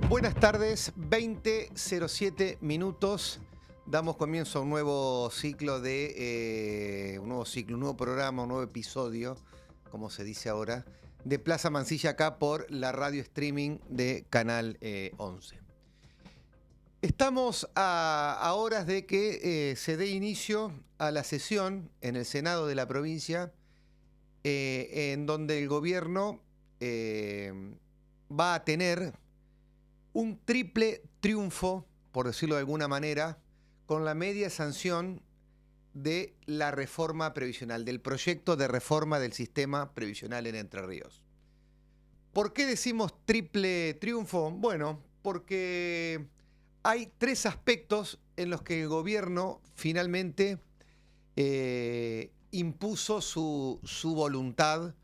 Buenas tardes, 20:07 minutos. Damos comienzo a un nuevo ciclo un nuevo programa, un nuevo episodio, como se dice ahora, de Plaza Mansilla acá por la radio streaming de Canal 11. Estamos a horas de que se dé inicio a la sesión en el Senado de la provincia, en donde el gobierno va a tener un triple triunfo, por decirlo de alguna manera, con la media sanción de la reforma previsional, del proyecto de reforma del sistema previsional en Entre Ríos. ¿Por qué decimos triple triunfo? Bueno, porque hay tres aspectos en los que el gobierno finalmente impuso su voluntad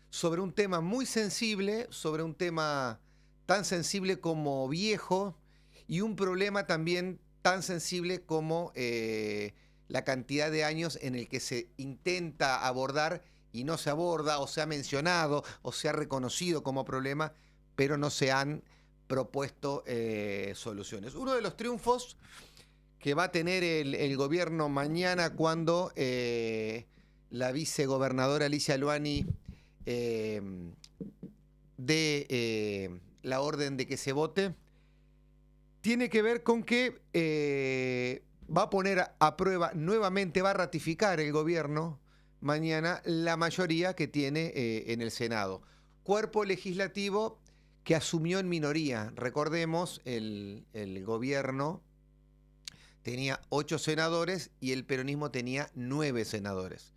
sobre un tema muy sensible, sobre un tema tan sensible como viejo y un problema también tan sensible como la cantidad de años en el que se intenta abordar y no se aborda, o se ha mencionado, o se ha reconocido como problema, pero no se han propuesto soluciones. Uno de los triunfos que va a tener el gobierno mañana cuando la vicegobernadora Alicia Luani dé la orden de que se vote, tiene que ver con que va a poner a prueba nuevamente, va a ratificar el gobierno mañana la mayoría que tiene en el Senado. Cuerpo legislativo que asumió en minoría. Recordemos, el gobierno tenía 8 senadores y el peronismo tenía 9 senadores.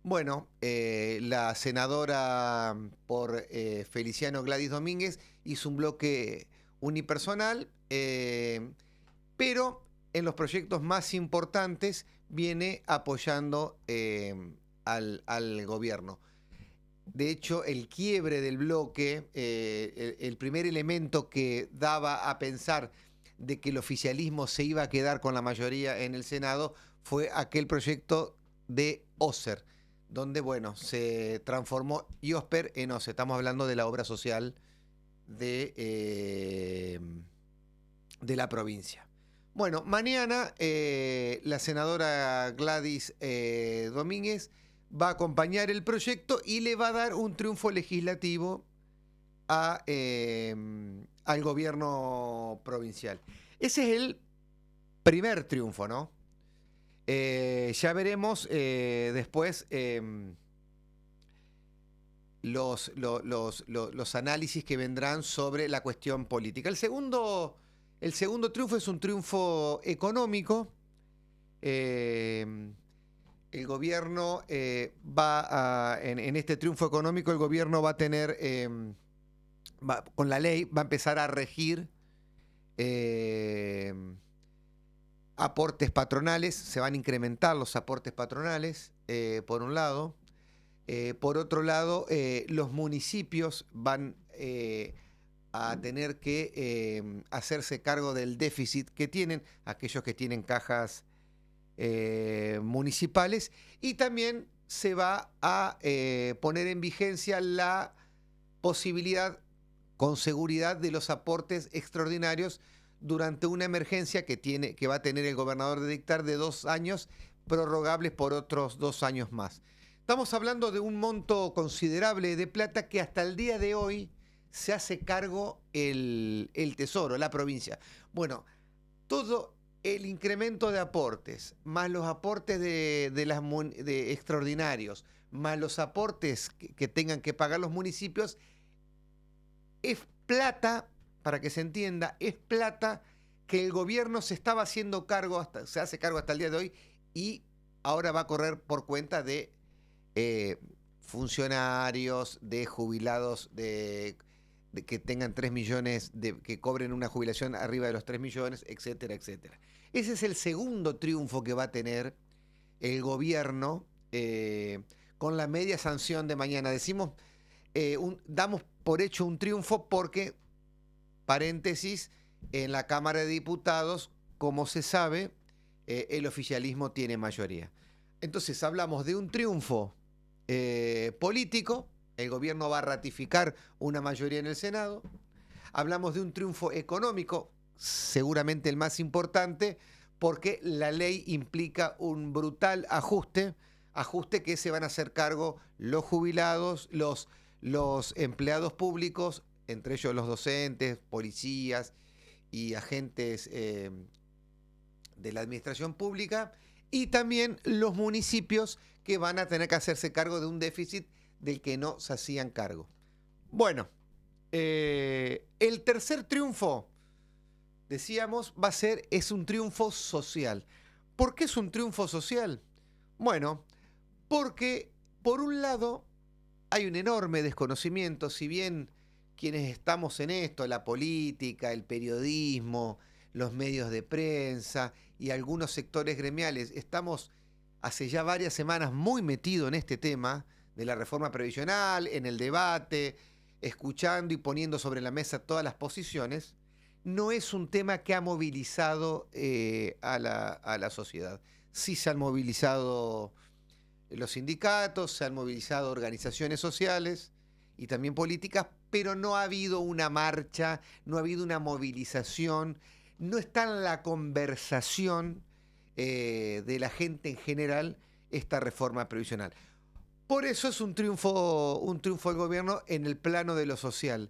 Bueno, la senadora por Feliciano Gladys Domínguez hizo un bloque unipersonal, pero en los proyectos más importantes viene apoyando al gobierno. De hecho, el quiebre del bloque, el primer elemento que daba a pensar de que el oficialismo se iba a quedar con la mayoría en el Senado fue aquel proyecto de Oser, donde, bueno, se transformó IOSPER en OSE. Estamos hablando de la obra social de la provincia. Bueno, mañana la senadora Gladys Domínguez va a acompañar el proyecto y le va a dar un triunfo legislativo al gobierno provincial. Ese es el primer triunfo, ¿no? Ya veremos después los análisis que vendrán sobre la cuestión política. El segundo triunfo es un triunfo económico. El gobierno en este triunfo económico, el gobierno va a tener, con la ley, va a empezar a regir aportes patronales, se van a incrementar los aportes patronales, por un lado. Por otro lado, los municipios van a tener que hacerse cargo del déficit que tienen, aquellos que tienen cajas municipales, y también se va a poner en vigencia la posibilidad, con seguridad, de los aportes extraordinarios durante una emergencia que va a tener el gobernador de dictar de 2 años, prorrogables por otros 2 años más. Estamos hablando de un monto considerable de plata que hasta el día de hoy se hace cargo el Tesoro, la provincia. Bueno, todo el incremento de aportes, más los aportes de extraordinarios, más los aportes que tengan que pagar los municipios, es plata, para que se entienda, es plata que el gobierno se estaba haciendo cargo, se hace cargo hasta el día de hoy, y ahora va a correr por cuenta de funcionarios, de jubilados, de que tengan 3 millones, que cobren una jubilación arriba de los 3 millones, etcétera, etcétera. Ese es el segundo triunfo que va a tener el gobierno con la media sanción de mañana. Decimos, damos por hecho un triunfo porque, paréntesis, en la Cámara de Diputados, como se sabe, el oficialismo tiene mayoría. Entonces hablamos de un triunfo político. El gobierno va a ratificar una mayoría en el Senado. Hablamos de un triunfo económico, seguramente el más importante, porque la ley implica un brutal ajuste que se van a hacer cargo los jubilados, los empleados públicos, entre ellos los docentes, policías y agentes de la administración pública, y también los municipios que van a tener que hacerse cargo de un déficit del que no se hacían cargo. Bueno, el tercer triunfo, decíamos, es un triunfo social. ¿Por qué es un triunfo social? Bueno, porque por un lado hay un enorme desconocimiento, si bien quienes estamos en esto, la política, el periodismo, los medios de prensa y algunos sectores gremiales, estamos hace ya varias semanas muy metidos en este tema de la reforma previsional, en el debate, escuchando y poniendo sobre la mesa todas las posiciones. No es un tema que ha movilizado a la sociedad. Sí se han movilizado los sindicatos, se han movilizado organizaciones sociales y también políticas, pero no ha habido una marcha, no ha habido una movilización, no está en la conversación de la gente en general esta reforma previsional. Por eso es un triunfo del gobierno en el plano de lo social,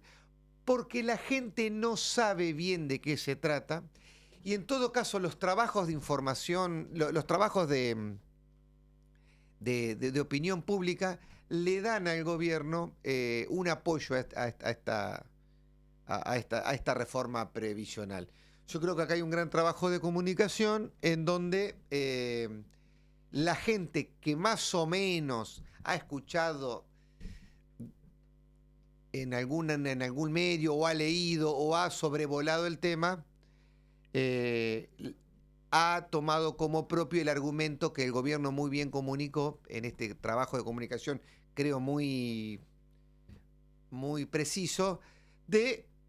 porque la gente no sabe bien de qué se trata y en todo caso los trabajos de información, los trabajos de opinión pública le dan al gobierno un apoyo a esta reforma previsional. Yo creo que acá hay un gran trabajo de comunicación en donde la gente que más o menos ha escuchado en algún medio o ha leído o ha sobrevolado el tema, ha tomado como propio el argumento que el gobierno muy bien comunicó en este trabajo de comunicación, creo muy preciso,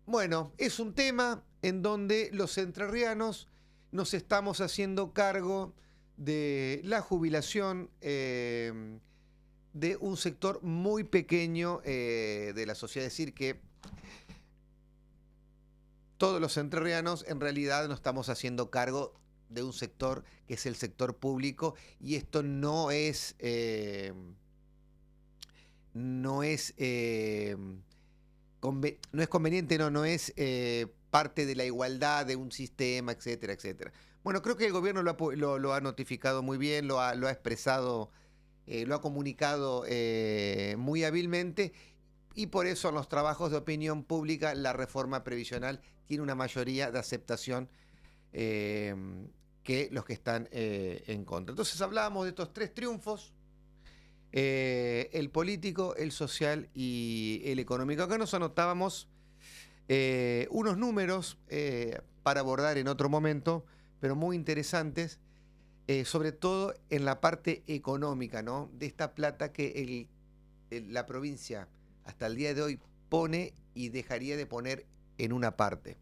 bueno, es un tema en donde los entrerrianos nos estamos haciendo cargo de la jubilación de un sector muy pequeño de la sociedad. Es decir, que todos los entrerrianos en realidad nos estamos haciendo cargo de un sector que es el sector público, y esto no es conveniente, no es parte de la igualdad de un sistema, etcétera, etcétera. Bueno, creo que el gobierno lo ha notificado muy bien, lo ha expresado, lo ha comunicado muy hábilmente, y por eso en los trabajos de opinión pública la reforma previsional tiene una mayoría de aceptación que los que están en contra. Entonces hablábamos de estos tres triunfos: el político, el social y el económico. Acá nos anotábamos unos números para abordar en otro momento, pero muy interesantes, sobre todo en la parte económica, ¿no? De esta plata que la provincia hasta el día de hoy pone y dejaría de poner en una parte.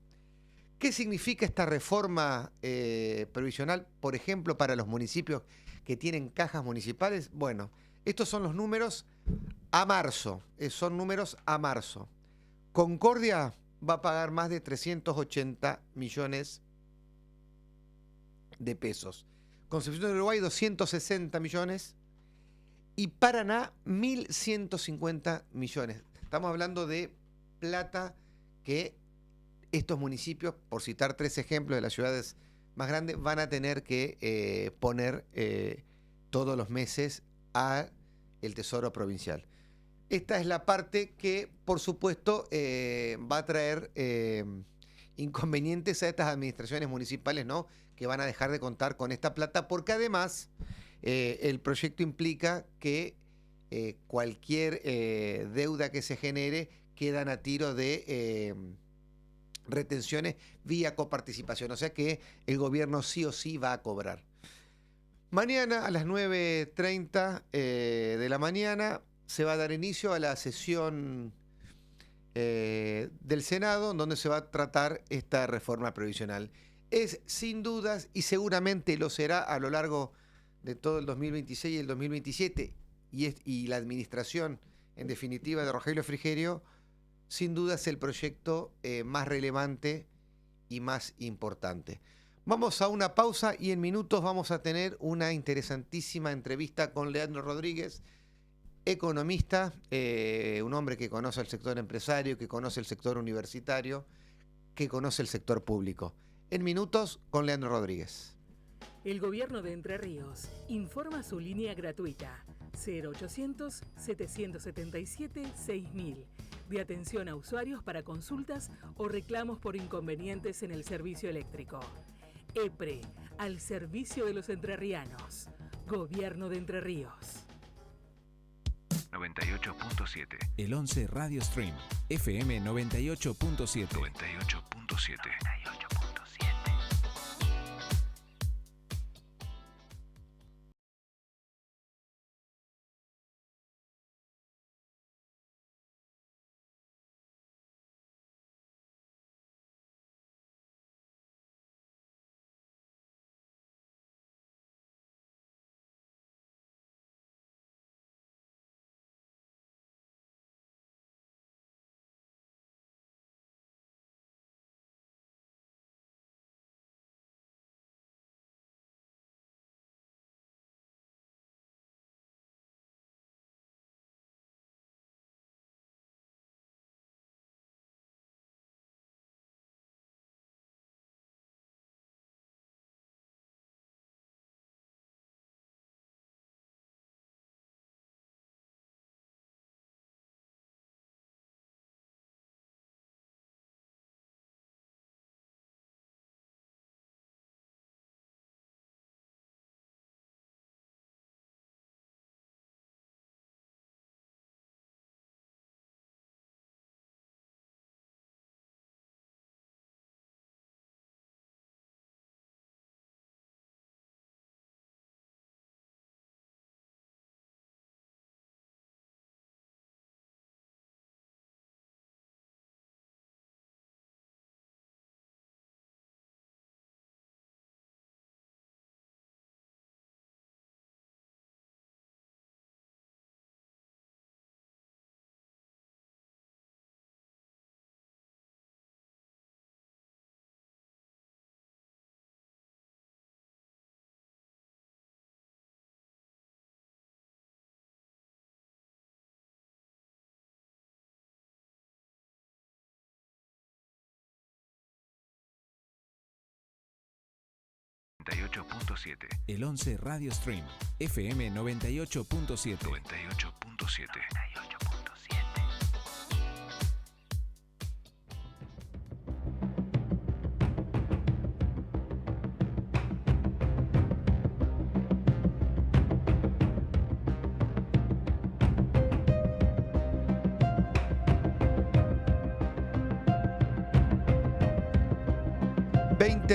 ¿Qué significa esta reforma previsional, por ejemplo, para los municipios que tienen cajas municipales? Bueno, estos son los números a marzo. Son números a marzo. Concordia va a pagar más de 380 millones de pesos. Concepción del Uruguay, 260 millones. Y Paraná, 1.150 millones. Estamos hablando de plata que estos municipios, por citar tres ejemplos de las ciudades más grandes, van a tener que poner todos los meses a el Tesoro Provincial. Esta es la parte que, por supuesto, va a traer inconvenientes a estas administraciones municipales, ¿no?, que van a dejar de contar con esta plata, porque además el proyecto implica que cualquier deuda que se genere quedan a tiro de retenciones vía coparticipación, o sea que el gobierno sí o sí va a cobrar. Mañana a las 9:30 de la mañana se va a dar inicio a la sesión del Senado, donde se va a tratar esta reforma previsional. Es sin dudas, y seguramente lo será a lo largo de todo el 2026 y el 2027, y la administración, en definitiva, de Rogelio Frigerio, sin duda es el proyecto más relevante y más importante. Vamos a una pausa y en minutos vamos a tener una interesantísima entrevista con Leandro Rodríguez, economista, un hombre que conoce el sector empresario, que conoce el sector universitario, que conoce el sector público. En minutos con Leandro Rodríguez. El Gobierno de Entre Ríos informa su línea gratuita 0800-777-6000 de atención a usuarios para consultas o reclamos por inconvenientes en el servicio eléctrico. EPRE, al servicio de los entrerrianos. Gobierno de Entre Ríos. 98.7. El 11 Radio Stream. FM 98.7. 98.7. 98.7. El 11 Radio Stream. FM 98.7. 98.7.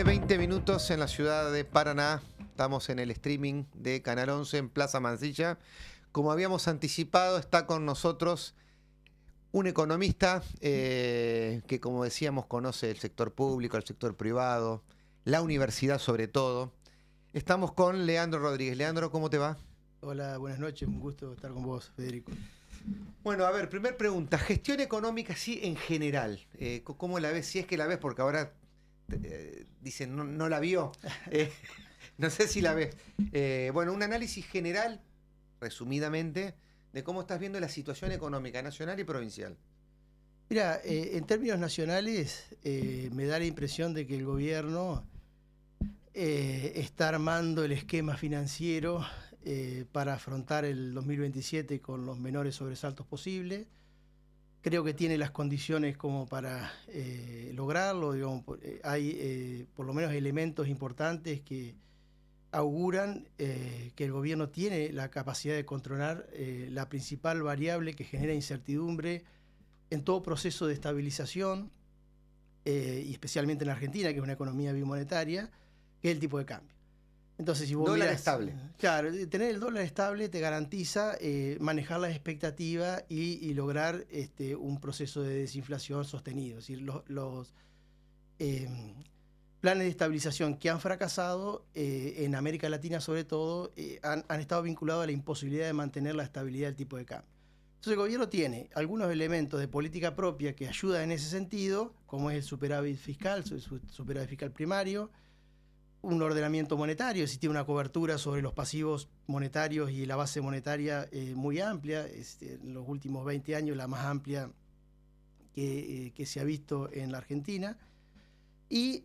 20 minutos en la ciudad de Paraná. Estamos en el streaming de Canal 11 en Plaza Mansilla. Como habíamos anticipado, está con nosotros un economista que, como decíamos, conoce el sector público, el sector privado, la universidad sobre todo. Estamos con Leandro Rodríguez. Leandro, ¿cómo te va? Hola, buenas noches. Un gusto estar con vos, Federico. Bueno, a ver, primer pregunta. Gestión económica, sí, en general. ¿Cómo la ves? Si es que la ves, porque ahora dicen no la vio. No sé si la ves. Bueno, un análisis general, resumidamente, de cómo estás viendo la situación económica nacional y provincial. Mira, en términos nacionales, me da la impresión de que el gobierno está armando el esquema financiero para afrontar el 2027 con los menores sobresaltos posibles. Creo que tiene las condiciones como para lograrlo. Digamos, hay por lo menos elementos importantes que auguran que el gobierno tiene la capacidad de controlar la principal variable que genera incertidumbre en todo proceso de estabilización, y especialmente en Argentina, que es una economía bimonetaria, que es el tipo de cambio. Entonces, si vos dólar mirás, estable. Claro, tener el dólar estable te garantiza manejar las expectativas y lograr un proceso de desinflación sostenido. Es decir, los planes de estabilización que han fracasado en América Latina sobre todo han estado vinculados a la imposibilidad de mantener la estabilidad del tipo de cambio. Entonces el gobierno tiene algunos elementos de política propia que ayudan en ese sentido, como es el superávit fiscal, superávit fiscal primario, un ordenamiento monetario, existe una cobertura sobre los pasivos monetarios y la base monetaria muy amplia, en los últimos 20 años la más amplia que se ha visto en la Argentina. Y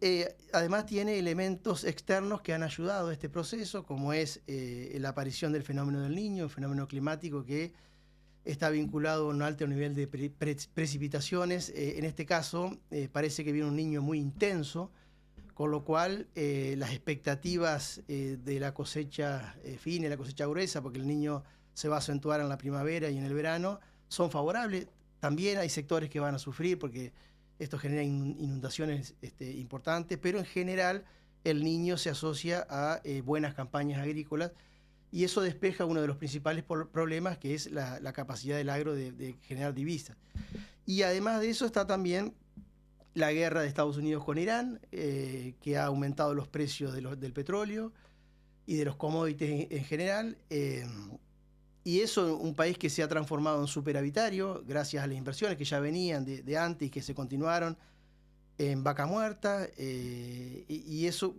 además tiene elementos externos que han ayudado a este proceso, como es la aparición del fenómeno del Niño, el fenómeno climático que está vinculado a un alto nivel de precipitaciones. En este caso parece que viene un Niño muy intenso, con lo cual las expectativas de la cosecha fina y la cosecha gruesa, porque el Niño se va a acentuar en la primavera y en el verano, son favorables. También hay sectores que van a sufrir porque esto genera inundaciones importantes, pero en general el Niño se asocia a buenas campañas agrícolas y eso despeja uno de los principales problemas, que es la capacidad del agro de generar divisas. Y además de eso está también la guerra de Estados Unidos con Irán, que ha aumentado los precios del petróleo y de los commodities en general. Y eso, un país que se ha transformado en superavitario gracias a las inversiones que ya venían de antes y que se continuaron en vaca muerta, y eso,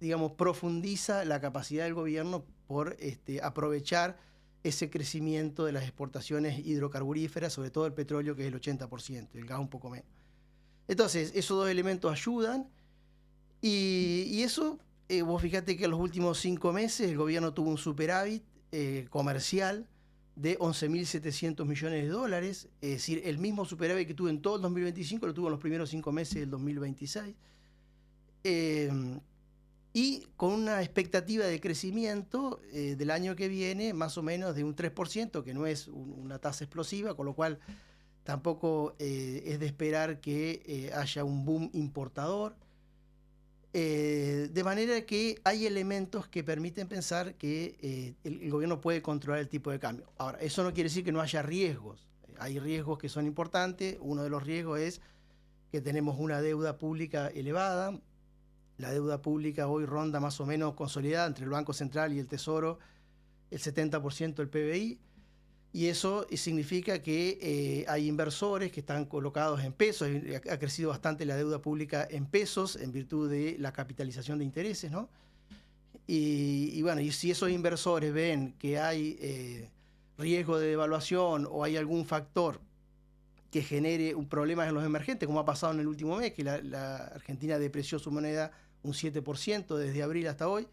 digamos, profundiza la capacidad del gobierno por aprovechar ese crecimiento de las exportaciones hidrocarburíferas, sobre todo el petróleo, que es el 80%, el gas un poco menos. Entonces, esos dos elementos ayudan, y eso, vos fíjate que en los últimos 5 meses el gobierno tuvo un superávit comercial de 11.700 millones de dólares, es decir, el mismo superávit que tuvo en todo el 2025 lo tuvo en los primeros 5 meses del 2026, y con una expectativa de crecimiento del año que viene más o menos de un 3%, que no es una tasa explosiva, con lo cual tampoco es de esperar que haya un boom importador. De manera que hay elementos que permiten pensar que el gobierno puede controlar el tipo de cambio. Ahora, eso no quiere decir que no haya riesgos. Hay riesgos que son importantes. Uno de los riesgos es que tenemos una deuda pública elevada. La deuda pública hoy ronda más o menos consolidada entre el Banco Central y el Tesoro el 70% del PBI. Y eso significa que hay inversores que están colocados en pesos. Ha crecido bastante la deuda pública en pesos en virtud de la capitalización de intereses, ¿no? Y bueno, y si esos inversores ven que hay riesgo de devaluación o hay algún factor que genere un problema en los emergentes, como ha pasado en el último mes, que la Argentina depreció su moneda un 7% desde abril hasta hoy,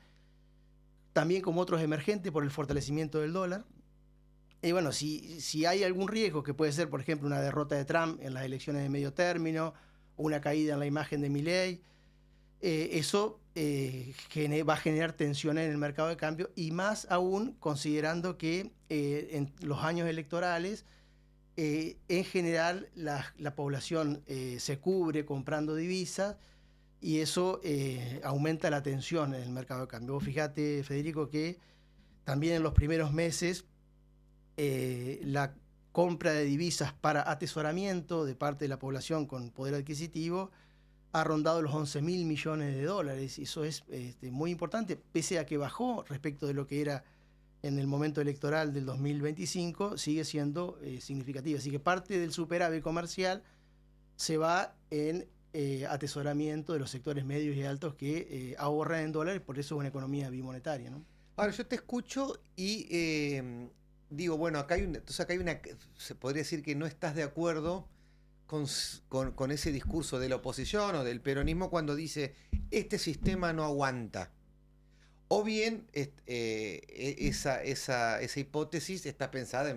también como otros emergentes por el fortalecimiento del dólar. Y bueno, si hay algún riesgo, que puede ser, por ejemplo, una derrota de Trump en las elecciones de medio término, o una caída en la imagen de Milei, eso va a generar tensiones en el mercado de cambio, y más aún considerando que en los años electorales, en general, la población se cubre comprando divisas, y eso aumenta la tensión en el mercado de cambio. Vos fíjate, Federico, que también en los primeros meses la compra de divisas para atesoramiento de parte de la población con poder adquisitivo ha rondado los 11.000 millones de dólares. Eso es muy importante, pese a que bajó respecto de lo que era en el momento electoral del 2025, sigue siendo significativa. Así que parte del superávit comercial se va en atesoramiento de los sectores medios y altos que ahorran en dólares, por eso es una economía bimonetaria, ¿no? Ahora, yo te escucho y digo, bueno, acá hay una, se podría decir que no estás de acuerdo con ese discurso de la oposición o del peronismo cuando dice, este sistema no aguanta. O bien esa hipótesis está pensada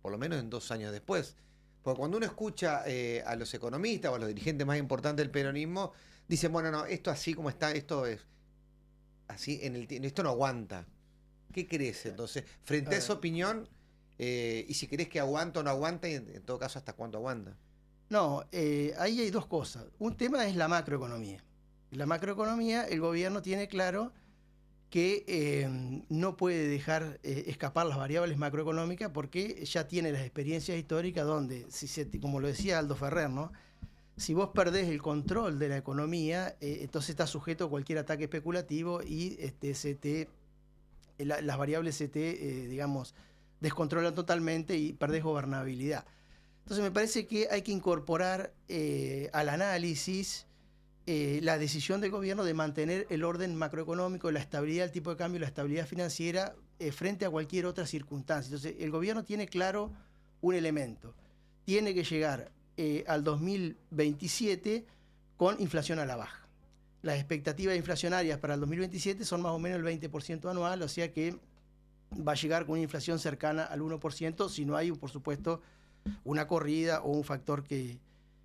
por lo menos en 2 años después. Porque cuando uno escucha a los economistas o a los dirigentes más importantes del peronismo, dicen, bueno, no, esto así como está, esto es así, esto no aguanta. ¿Qué crees entonces? Frente a esa opinión, y si crees que aguanta o no aguanta, y en todo caso, ¿hasta cuándo aguanta? No, ahí hay dos cosas. Un tema es la macroeconomía. En la macroeconomía, el gobierno tiene claro que no puede dejar escapar las variables macroeconómicas, porque ya tiene las experiencias históricas donde, como lo decía Aldo Ferrer, ¿no? Si vos perdés el control de la economía, entonces estás sujeto a cualquier ataque especulativo y las variables digamos, descontrolan totalmente y perdés gobernabilidad. Entonces me parece que hay que incorporar al análisis la decisión del gobierno de mantener el orden macroeconómico, la estabilidad del tipo de cambio, la estabilidad financiera frente a cualquier otra circunstancia. Entonces el gobierno tiene claro un elemento. Tiene que llegar al 2027 con inflación a la baja. Las expectativas inflacionarias para el 2027 son más o menos el 20% anual, o sea que va a llegar con una inflación cercana al 1%, si no hay, por supuesto, una corrida o un factor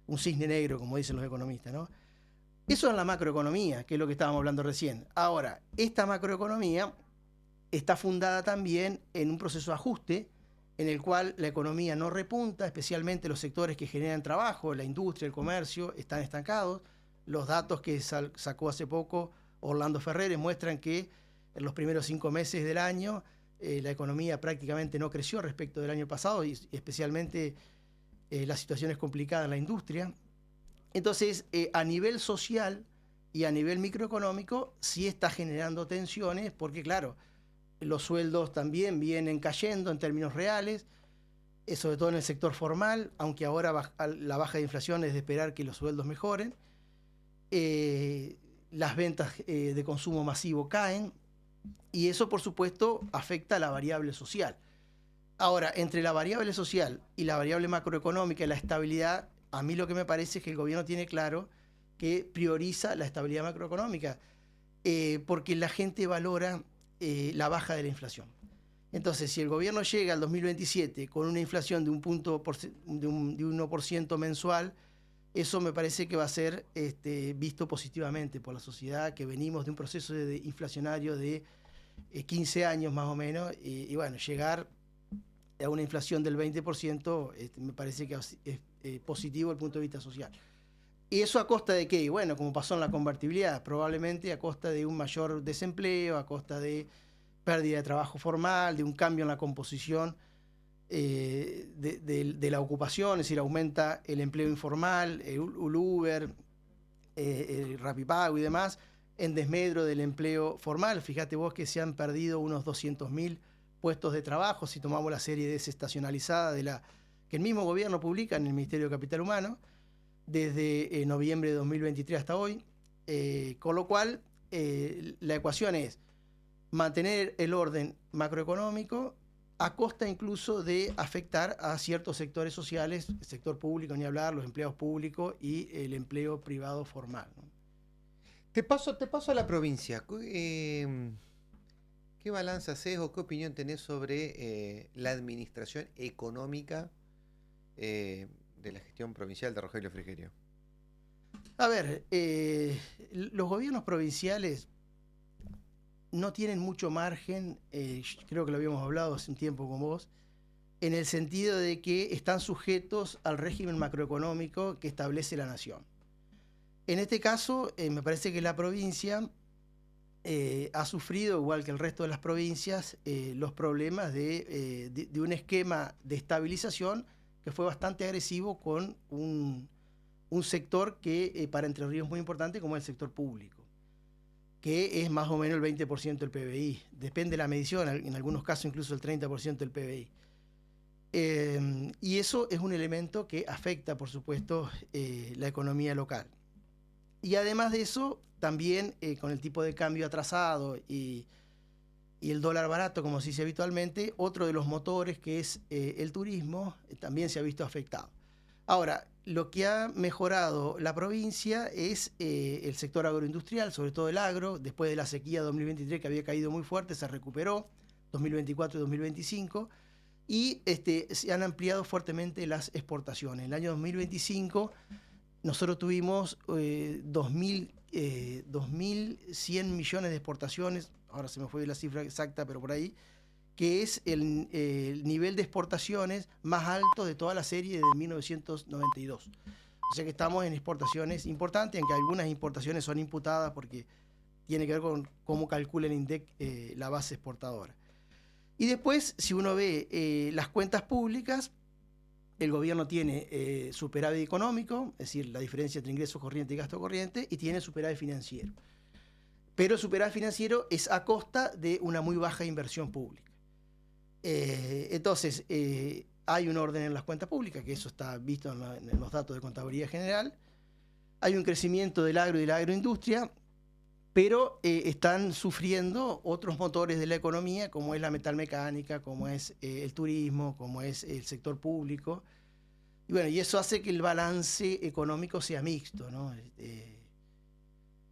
un cisne negro, como dicen los economistas, ¿no? Eso es la macroeconomía, que es lo que estábamos hablando recién. Ahora, esta macroeconomía está fundada también en un proceso de ajuste, en el cual la economía no repunta, especialmente los sectores que generan trabajo, la industria, el comercio, están estancados. Los datos que sacó hace poco Orlando Ferreres muestran que en los primeros 5 meses del año la economía prácticamente no creció respecto del año pasado, y especialmente la situación es complicada en la industria. Entonces, a nivel social y a nivel microeconómico sí está generando tensiones, porque claro, los sueldos también vienen cayendo en términos reales, sobre todo en el sector formal, aunque ahora la baja de inflación es de esperar que los sueldos mejoren. Las ventas de consumo masivo caen, y eso por supuesto afecta a la variable social. Ahora, entre la variable social y la variable macroeconómica y la estabilidad, a mí lo que me parece es que el gobierno tiene claro que prioriza la estabilidad macroeconómica, porque la gente valora la baja de la inflación. Entonces, si el gobierno llega al 2027 con una inflación de un 1% mensual, eso me parece que va a ser visto positivamente por la sociedad, que venimos de un proceso inflacionario de 15 años más o menos, y bueno, llegar a una inflación del 20% me parece que es positivo desde el punto de vista social. ¿Y eso a costa de qué? Bueno, como pasó en la convertibilidad, probablemente a costa de un mayor desempleo, a costa de pérdida de trabajo formal, de un cambio en la composición de la ocupación, es decir, aumenta el empleo informal, el Uber, el Rapipago y demás, en desmedro del empleo formal. Fíjate vos que se han perdido unos 200.000 puestos de trabajo, si tomamos la serie desestacionalizada que el mismo gobierno publica en el Ministerio de Capital Humano, desde noviembre de 2023 hasta hoy, con lo cual la ecuación es mantener el orden macroeconómico a costa incluso de afectar a ciertos sectores sociales, el sector público ni hablar, los empleados públicos y el empleo privado formal, ¿no? Te paso a la provincia. ¿Qué balance haces o qué opinión tenés sobre la administración económica de la gestión provincial de Rogelio Frigerio? A ver, los gobiernos provinciales no tienen mucho margen, creo que lo habíamos hablado hace un tiempo con vos, en el sentido de que están sujetos al régimen macroeconómico que establece la nación. En este caso, me parece que la provincia ha sufrido, igual que el resto de las provincias, los problemas de un esquema de estabilización que fue bastante agresivo con un sector que para Entre Ríos es muy importante, como el sector público, que es más o menos el 20% del PBI. Depende de la medición, en algunos casos incluso el 30% del PBI. Y eso es un elemento que afecta, por supuesto, la economía local. Y además de eso, también con el tipo de cambio atrasado y el dólar barato, como se dice habitualmente, otro de los motores, que es el turismo, también se ha visto afectado. Ahora, lo que ha mejorado la provincia es el sector agroindustrial, sobre todo el agro. Después de la sequía 2023, que había caído muy fuerte, se recuperó 2024 y 2025, y se han ampliado fuertemente las exportaciones. En el año 2025 nosotros tuvimos 2.100 millones de exportaciones, ahora se me fue la cifra exacta, pero por ahí, que es el nivel de exportaciones más alto de toda la serie de 1992. O sea que estamos en exportaciones importantes, aunque algunas importaciones son imputadas porque tiene que ver con cómo calcula el INDEC la base exportadora. Y después, si uno ve las cuentas públicas, el gobierno tiene superávit económico, es decir, la diferencia entre ingresos corrientes y gasto corriente, y tiene superávit financiero. Pero el superávit financiero es a costa de una muy baja inversión pública. Entonces, hay un orden en las cuentas públicas, que eso está visto en los datos de contabilidad general. Hay un crecimiento del agro y de la agroindustria, pero están sufriendo otros motores de la economía, como es la metalmecánica, como es el turismo, como es el sector público. Y bueno, y eso hace que el balance económico sea mixto, ¿no?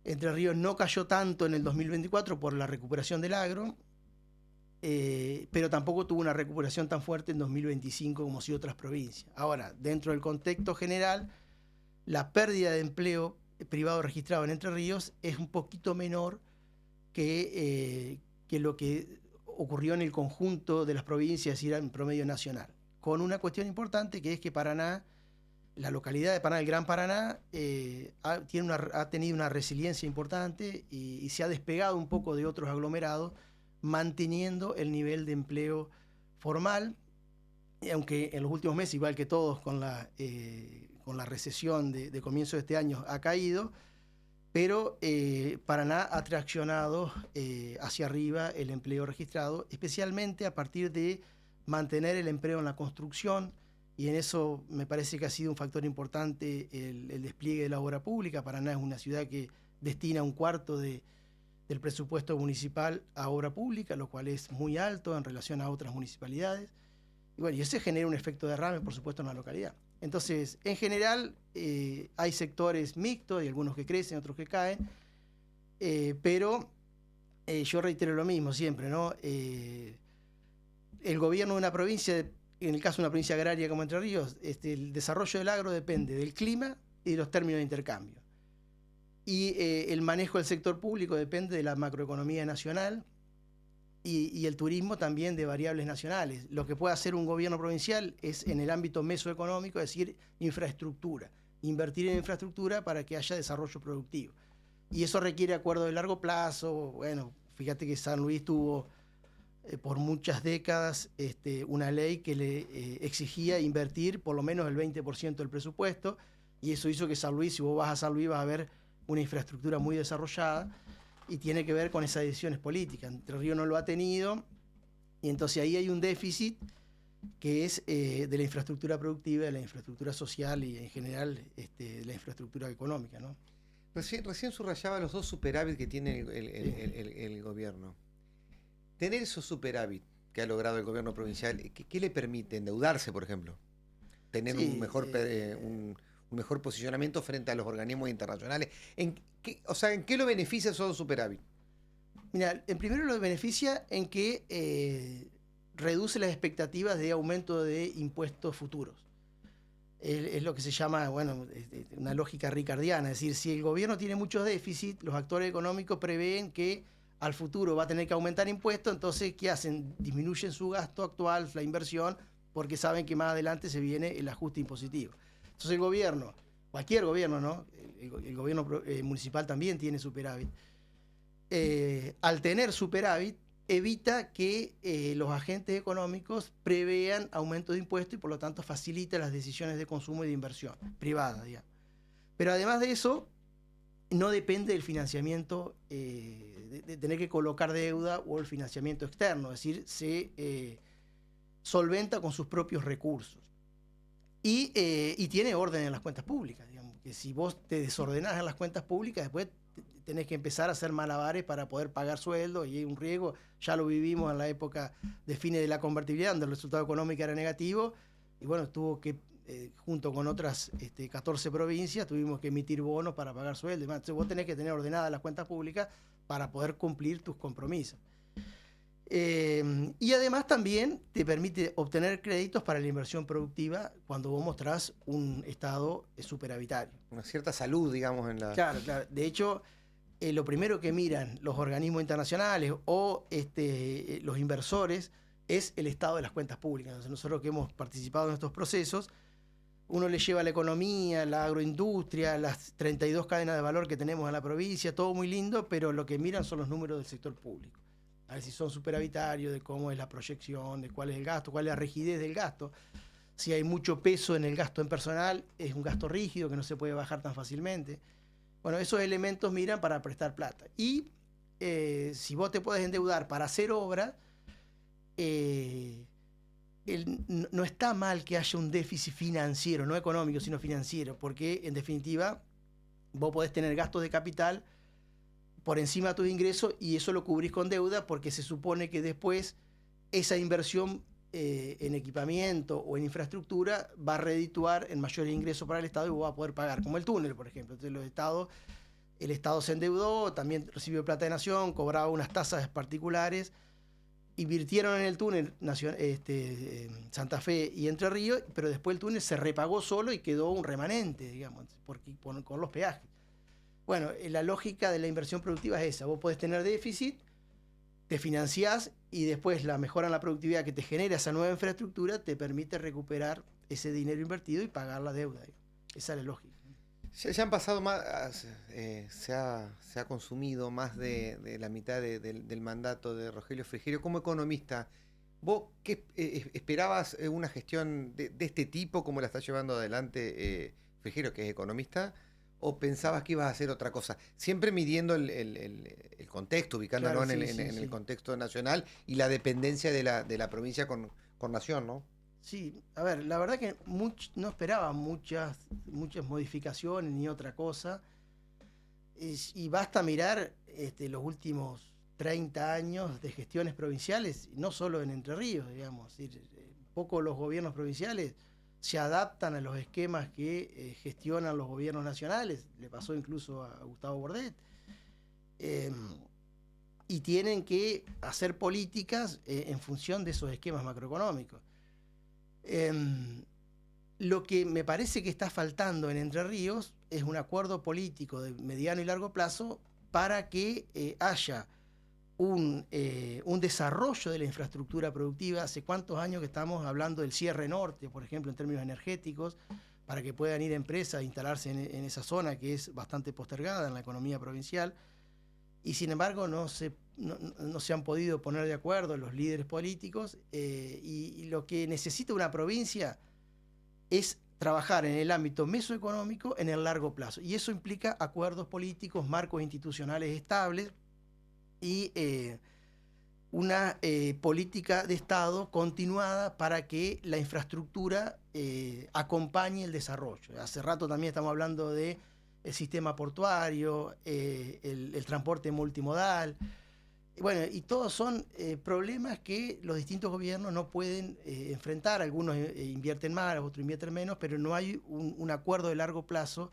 Entre Ríos no cayó tanto en el 2024 por la recuperación del agro, pero tampoco tuvo una recuperación tan fuerte en 2025 como sí otras provincias. Ahora, dentro del contexto general, la pérdida de empleo privado registrado en Entre Ríos es un poquito menor que lo que ocurrió en el conjunto de las provincias, es decir, en promedio nacional. Con una cuestión importante, que es que Paraná, la localidad de Paraná, el Gran Paraná, ha tenido una resiliencia importante y se ha despegado un poco de otros aglomerados, manteniendo el nivel de empleo formal, aunque en los últimos meses, igual que todos, con la recesión de comienzo de este año ha caído, pero Paraná ha traccionado hacia arriba el empleo registrado, especialmente a partir de mantener el empleo en la construcción, y en eso me parece que ha sido un factor importante el despliegue de la obra pública. Paraná es una ciudad que destina 1/4 del presupuesto municipal a obra pública, lo cual es muy alto en relación a otras municipalidades. Y bueno, y eso genera un efecto derrame, por supuesto, en la localidad. Entonces, en general, hay sectores mixtos, hay algunos que crecen, otros que caen, pero yo reitero lo mismo siempre, ¿no? El gobierno de una provincia, en el caso de una provincia agraria como Entre Ríos, el desarrollo del agro depende del clima y de los términos de intercambio. Y el manejo del sector público depende de la macroeconomía nacional y el turismo también de variables nacionales. Lo que puede hacer un gobierno provincial es en el ámbito mesoeconómico, es decir, infraestructura. Invertir en infraestructura para que haya desarrollo productivo. Y eso requiere acuerdos de largo plazo. Bueno, fíjate que San Luis tuvo por muchas décadas una ley que le exigía invertir por lo menos el 20% del presupuesto, y eso hizo que San Luis, si vos vas a San Luis, vas a ver una infraestructura muy desarrollada, y tiene que ver con esas decisiones políticas. Entre Ríos no lo ha tenido, y entonces ahí hay un déficit que es de la infraestructura productiva, de la infraestructura social y en general de la infraestructura económica, ¿no? Recién subrayaba los 2 superávit que tiene el gobierno. Tener esos superávit que ha logrado el gobierno provincial, ¿qué le permite? Endeudarse, por ejemplo. Tener un mejor posicionamiento frente a los organismos internacionales. ¿En qué lo beneficia esos superávit? Mira, en primero lo beneficia en que reduce las expectativas de aumento de impuestos futuros. Es lo que se llama, una lógica ricardiana. Es decir, si el gobierno tiene muchos déficits, los actores económicos prevén que al futuro va a tener que aumentar impuestos, entonces, ¿qué hacen? Disminuyen su gasto actual, la inversión, porque saben que más adelante se viene el ajuste impositivo. Entonces el gobierno, cualquier gobierno, ¿no? El gobierno municipal también tiene superávit. Al tener superávit, evita que los agentes económicos prevean aumento de impuestos y por lo tanto facilita las decisiones de consumo y de inversión privada, digamos. Pero además de eso, no depende del financiamiento, de tener que colocar deuda o el financiamiento externo, es decir, se solventa con sus propios recursos. Y tiene orden en las cuentas públicas, digamos, que si vos te desordenás en las cuentas públicas, después tenés que empezar a hacer malabares para poder pagar sueldos, y hay un riesgo. Ya lo vivimos en la época de fines de la convertibilidad, donde el resultado económico era negativo, y bueno, tuvo que, junto con otras 14 provincias, tuvimos que emitir bonos para pagar sueldos. Entonces vos tenés que tener ordenadas las cuentas públicas para poder cumplir tus compromisos. Y además también te permite obtener créditos para la inversión productiva cuando vos mostrás un estado superavitario. Una cierta salud, digamos, en la... Claro. De hecho, lo primero que miran los organismos internacionales o los inversores es el estado de las cuentas públicas. Entonces, nosotros que hemos participado en estos procesos, uno le lleva la economía, la agroindustria, las 32 cadenas de valor que tenemos en la provincia, todo muy lindo, pero lo que miran son los números del sector público. A ver si son superavitarios, de cómo es la proyección, de cuál es el gasto, cuál es la rigidez del gasto. Si hay mucho peso en el gasto en personal, es un gasto rígido que no se puede bajar tan fácilmente. Bueno, esos elementos miran para prestar plata. Y si vos te podés endeudar para hacer obra, no está mal que haya un déficit financiero, no económico, sino financiero, porque en definitiva vos podés tener gastos de capital por encima de tus ingresos y eso lo cubrís con deuda porque se supone que después esa inversión en equipamiento o en infraestructura va a redituar en mayores ingresos para el Estado y vos vas a poder pagar, como el túnel, por ejemplo. Entonces el Estado se endeudó, también recibió plata de nación, cobraba unas tasas particulares, invirtieron en el túnel Santa Fe y Entre Ríos, pero después el túnel se repagó solo y quedó un remanente, digamos, con los peajes. Bueno, la lógica de la inversión productiva es esa. Vos podés tener déficit, te financiás y después la mejora en la productividad que te genera esa nueva infraestructura te permite recuperar ese dinero invertido y pagar la deuda. Esa es la lógica. Ya han pasado más, se ha consumido más de la mitad del mandato de Rogelio Frigerio. Como economista, ¿vos qué esperabas una gestión de este tipo como la está llevando adelante Frigerio, que es economista? ¿O pensabas que ibas a hacer otra cosa? Siempre midiendo el contexto, ubicándonos Claro, en el contexto nacional y la dependencia de la provincia con nación, ¿no? Sí, a ver, la verdad que no esperaba muchas modificaciones ni otra cosa. Y basta mirar los últimos 30 años de gestiones provinciales, no solo en Entre Ríos, digamos. Poco los gobiernos provinciales se adaptan a los esquemas que gestionan los gobiernos nacionales. Le pasó incluso a Gustavo Bordet. Y tienen que hacer políticas en función de esos esquemas macroeconómicos. Lo que me parece que está faltando en Entre Ríos es un acuerdo político de mediano y largo plazo para que haya un desarrollo de la infraestructura productiva. Hace cuántos años que estamos hablando del cierre norte, por ejemplo, en términos energéticos, para que puedan ir empresas a instalarse en esa zona que es bastante postergada en la economía provincial. Y sin embargo no se han podido poner de acuerdo los líderes políticos y lo que necesita una provincia es trabajar en el ámbito mesoeconómico en el largo plazo. Y eso implica acuerdos políticos, marcos institucionales estables y una política de Estado continuada para que la infraestructura acompañe el desarrollo. Hace rato también estamos hablando de el sistema portuario, el transporte multimodal. Bueno, y todos son problemas que los distintos gobiernos no pueden enfrentar. Algunos invierten más, otros invierten menos, pero no hay un acuerdo de largo plazo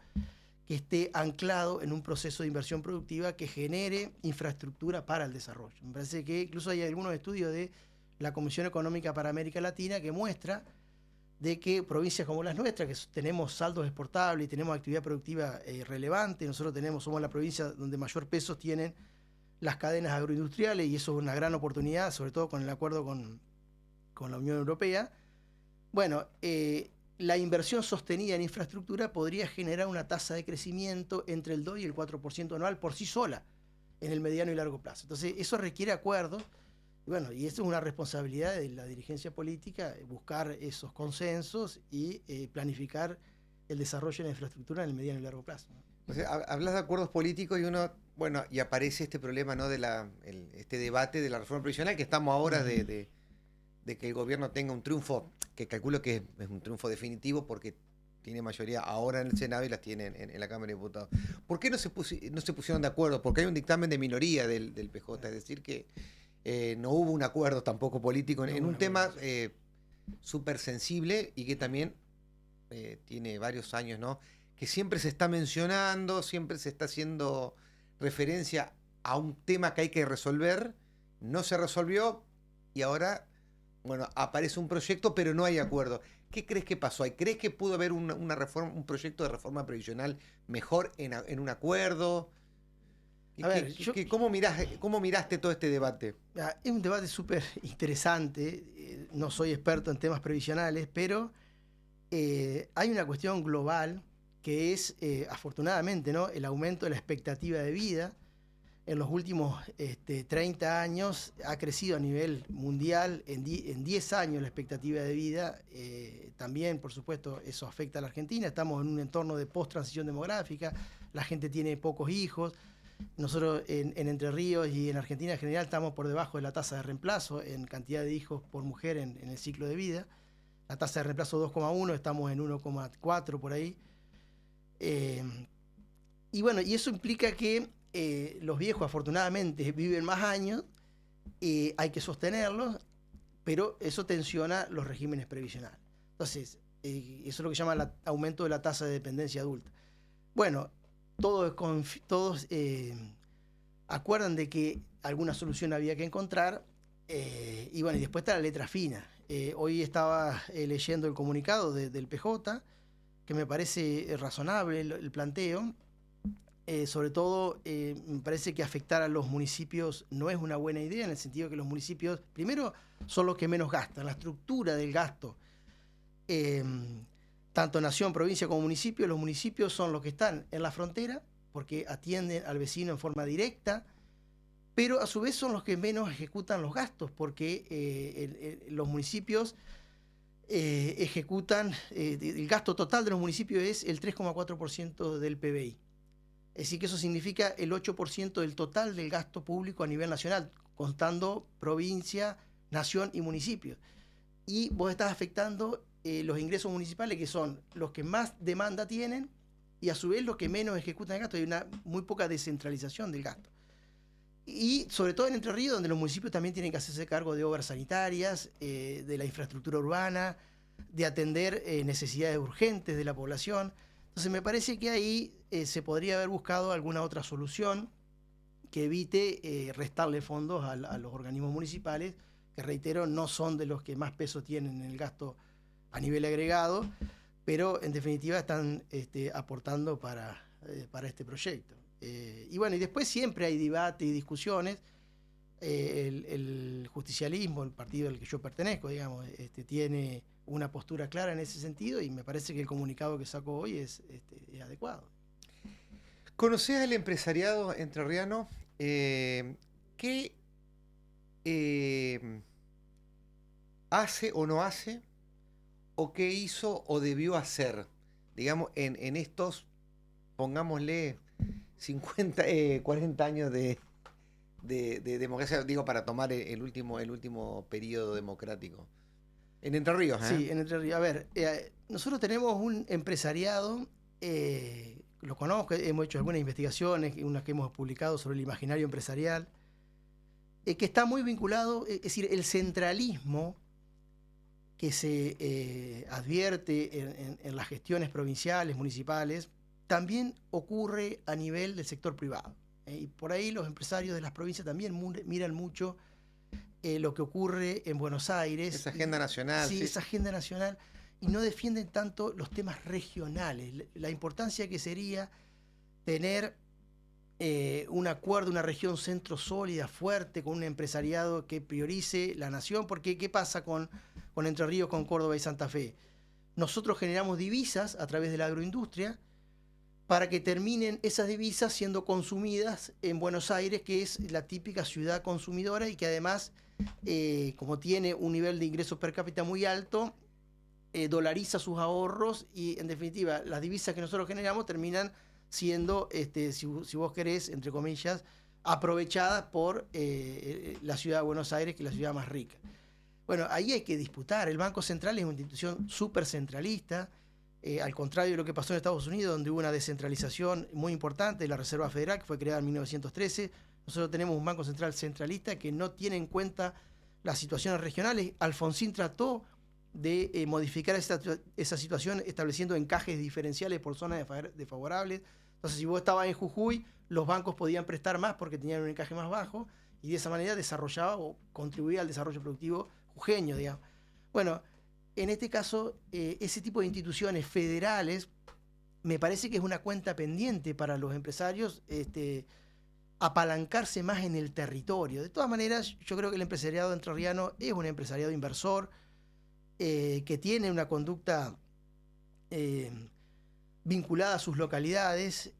que esté anclado en un proceso de inversión productiva que genere infraestructura para el desarrollo. Me parece que incluso hay algunos estudios de la Comisión Económica para América Latina que muestra de que provincias como las nuestras, que tenemos saldos exportables y tenemos actividad productiva relevante, nosotros somos la provincia donde mayor peso tienen las cadenas agroindustriales y eso es una gran oportunidad, sobre todo con el acuerdo con la Unión Europea. Bueno, la inversión sostenida en infraestructura podría generar una tasa de crecimiento entre el 2 y el 4% anual por sí sola en el mediano y largo plazo. Entonces, eso requiere acuerdos. Bueno, y esto es una responsabilidad de la dirigencia política, buscar esos consensos y planificar el desarrollo de la infraestructura en el mediano y largo plazo, ¿no? O sea, hablas de acuerdos políticos y aparece este problema, ¿no? Este debate de la reforma previsional, que estamos ahora de que el gobierno tenga un triunfo, que calculo que es un triunfo definitivo porque tiene mayoría ahora en el Senado y las tiene en la Cámara de Diputados. ¿Por qué no se pusieron de acuerdo? Porque hay un dictamen de minoría del PJ, es decir que no hubo un acuerdo tampoco político en un tema súper sensible y que también tiene varios años, ¿no? Que siempre se está mencionando, siempre se está haciendo referencia a un tema que hay que resolver, no se resolvió y ahora, bueno, aparece un proyecto pero no hay acuerdo. ¿Qué crees que pasó ahí? ¿Crees que pudo haber una reforma, un proyecto de reforma previsional mejor en un acuerdo? A ver, ¿Cómo miraste todo este debate? Es un debate súper interesante. No soy experto en temas previsionales, pero hay una cuestión global que es, afortunadamente, ¿no?, el aumento de la expectativa de vida. En los últimos 30 años ha crecido a nivel mundial, en 10 años la expectativa de vida. También, por supuesto, eso afecta a la Argentina. Estamos en un entorno de post-transición demográfica, la gente tiene pocos hijos. Nosotros en Entre Ríos y en Argentina en general estamos por debajo de la tasa de reemplazo en cantidad de hijos por mujer en el ciclo de vida. La tasa de reemplazo 2,1, estamos en 1,4 por ahí. Y bueno, y eso implica que los viejos afortunadamente viven más años, hay que sostenerlos, pero eso tensiona los regímenes previsionales. Entonces, eso es lo que llama el aumento de la tasa de dependencia adulta. Bueno, todos acuerdan de que alguna solución había que encontrar, y bueno, y después está la letra fina. Hoy estaba leyendo el comunicado del PJ, que me parece razonable el planteo. Sobre todo, me parece que afectar a los municipios no es una buena idea, en el sentido que los municipios, primero, son los que menos gastan. La estructura del gasto, tanto nación, provincia como municipio, los municipios son los que están en la frontera, porque atienden al vecino en forma directa, pero a su vez son los que menos ejecutan los gastos, porque los municipios ejecutan, el gasto total de los municipios es el 3,4% del PBI. Es decir, que eso significa el 8% del total del gasto público a nivel nacional, contando provincia, nación y municipio. Y vos estás afectando los ingresos municipales, que son los que más demanda tienen, y a su vez los que menos ejecutan el gasto. Hay una muy poca descentralización del gasto. Y sobre todo en Entre Ríos, donde los municipios también tienen que hacerse cargo de obras sanitarias, de la infraestructura urbana, de atender necesidades urgentes de la población. Entonces me parece que ahí se podría haber buscado alguna otra solución que evite restarle fondos a los organismos municipales, que reitero, no son de los que más peso tienen en el gasto a nivel agregado, pero en definitiva están aportando para este proyecto. Y bueno, y después siempre hay debate y discusiones. El justicialismo, el partido al que yo pertenezco, digamos, tiene una postura clara en ese sentido, y me parece que el comunicado que sacó hoy es adecuado. ¿Conocés al empresariado entrerriano? ¿Qué hace o no hace? ¿O qué hizo o debió hacer? Digamos, en estos, pongámosle, 40 años de democracia, digo, para tomar el último periodo democrático. En Entre Ríos, ¿eh? Sí, en Entre Ríos. A ver, nosotros tenemos un empresariado, lo conozco, hemos hecho algunas investigaciones, unas que hemos publicado sobre el imaginario empresarial, que está muy vinculado, es decir, el centralismo que se advierte en las gestiones provinciales, municipales, también ocurre a nivel del sector privado. Y por ahí los empresarios de las provincias también miran mucho lo que ocurre en Buenos Aires. Esa agenda nacional. Sí, esa agenda nacional. Y no defienden tanto los temas regionales. La importancia que sería tener un acuerdo, una región centro sólida, fuerte, con un empresariado que priorice la nación. Porque ¿qué pasa con Entre Ríos, con Córdoba y Santa Fe? Nosotros generamos divisas a través de la agroindustria, para que terminen esas divisas siendo consumidas en Buenos Aires, que es la típica ciudad consumidora, y que además, como tiene un nivel de ingresos per cápita muy alto, dolariza sus ahorros, y en definitiva las divisas que nosotros generamos terminan siendo, si vos querés, entre comillas, aprovechadas por la ciudad de Buenos Aires, que es la ciudad más rica. Bueno, ahí hay que disputar. El Banco Central es una institución súper centralista, al contrario de lo que pasó en Estados Unidos, donde hubo una descentralización muy importante de la Reserva Federal, que fue creada en 1913. Nosotros tenemos un Banco Central centralista que no tiene en cuenta las situaciones regionales. Alfonsín trató de modificar esa situación estableciendo encajes diferenciales por zonas desfavorables. Entonces, si vos estabas en Jujuy, los bancos podían prestar más porque tenían un encaje más bajo, y de esa manera desarrollaba o contribuía al desarrollo productivo jujeño, digamos. Bueno, en este caso, ese tipo de instituciones federales me parece que es una cuenta pendiente para los empresarios, apalancarse más en el territorio. De todas maneras, yo creo que el empresariado entrerriano es un empresariado inversor, que tiene una conducta vinculada a sus localidades,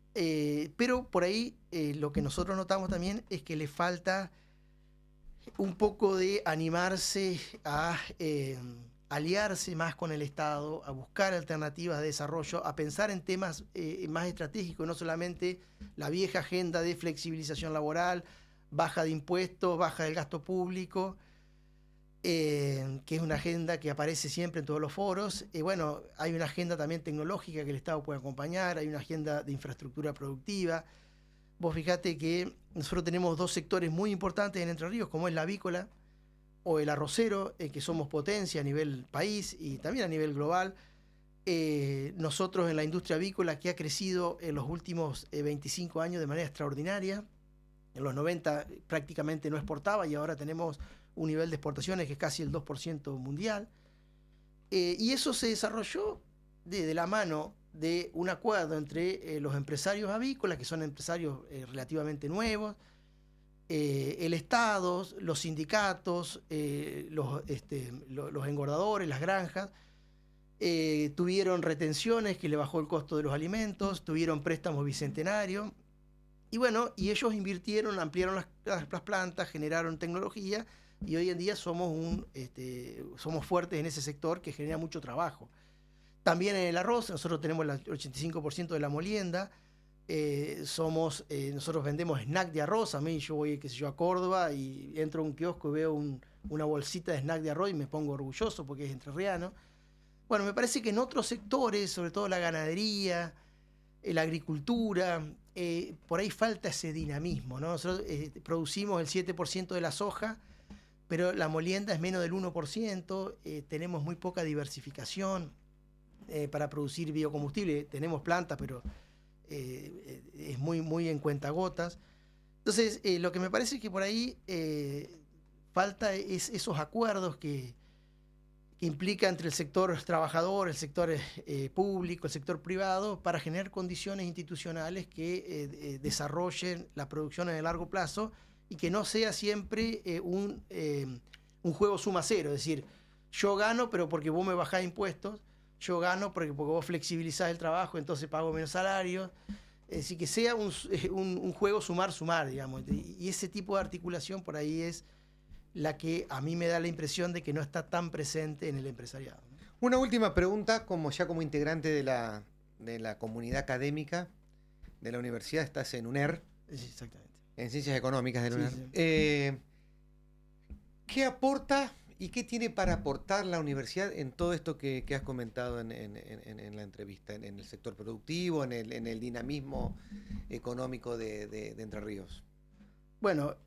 pero por ahí lo que nosotros notamos también es que le falta un poco de animarse a aliarse más con el Estado, a buscar alternativas de desarrollo, a pensar en temas más estratégicos, no solamente la vieja agenda de flexibilización laboral, baja de impuestos, baja del gasto público, que es una agenda que aparece siempre en todos los foros. Bueno, hay una agenda también tecnológica que el Estado puede acompañar, hay una agenda de infraestructura productiva. Vos fijate que nosotros tenemos dos sectores muy importantes en Entre Ríos, como es la avícola o el arrocero, que somos potencia a nivel país y también a nivel global. Nosotros en la industria avícola, que ha crecido en los últimos 25 años de manera extraordinaria, en los 90 prácticamente no exportaba y ahora tenemos un nivel de exportaciones que es casi el 2% mundial. Y eso se desarrolló de la mano de un acuerdo entre los empresarios avícolas, que son empresarios relativamente nuevos, el Estado, los sindicatos, los engordadores, las granjas, tuvieron retenciones que le bajó el costo de los alimentos, tuvieron préstamos bicentenarios, y bueno, y ellos invirtieron, ampliaron las plantas, generaron tecnología, y hoy en día somos fuertes en ese sector que genera mucho trabajo. También en el arroz, nosotros tenemos el 85% de la molienda. Nosotros vendemos snack de arroz. A mí, yo voy, qué sé yo, a Córdoba y entro a un kiosco y veo una bolsita de snack de arroz y me pongo orgulloso porque es entrerriano. Bueno, me parece que en otros sectores, sobre todo la ganadería, la agricultura, por ahí falta ese dinamismo, ¿no? Nosotros producimos el 7% de la soja, pero la molienda es menos del 1%, tenemos muy poca diversificación para producir biocombustible. Tenemos plantas, pero es muy en cuentagotas. Entonces, lo que me parece que por ahí falta es esos acuerdos que implica entre el sector trabajador, el sector público, el sector privado, para generar condiciones institucionales que desarrollen la producción en el largo plazo y que no sea siempre un juego suma cero. Es decir, yo gano, pero porque vos me bajás impuestos, yo gano porque vos flexibilizás el trabajo, entonces pago menos salarios. Es decir, que sea un juego sumar, digamos. Y ese tipo de articulación por ahí es la que a mí me da la impresión de que no está tan presente en el empresariado. Una última pregunta, como integrante de la comunidad académica de la universidad, estás en UNER. Sí, exactamente. En Ciencias Económicas de la UNER. Sí. ¿Qué aporta y qué tiene para aportar la universidad en todo esto que has comentado en la entrevista, en el sector productivo, en el dinamismo económico de Entre Ríos? Bueno,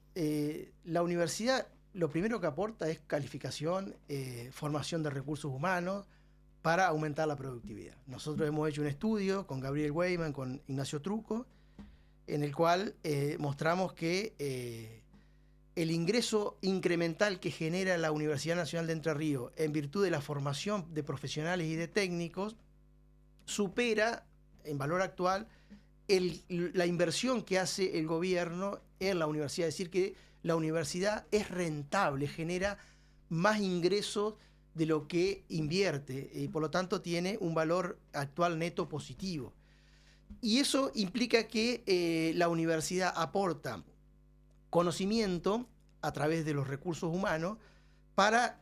la universidad lo primero que aporta es calificación, formación de recursos humanos para aumentar la productividad. Nosotros hemos hecho un estudio con Gabriel Weyman, con Ignacio Truco, en el cual mostramos que el ingreso incremental que genera la Universidad Nacional de Entre Ríos en virtud de la formación de profesionales y de técnicos supera, en valor actual, la inversión que hace el gobierno en la universidad. Es decir, que la universidad es rentable, genera más ingresos de lo que invierte y por lo tanto tiene un valor actual neto positivo. Y eso implica que la universidad aporta conocimiento a través de los recursos humanos para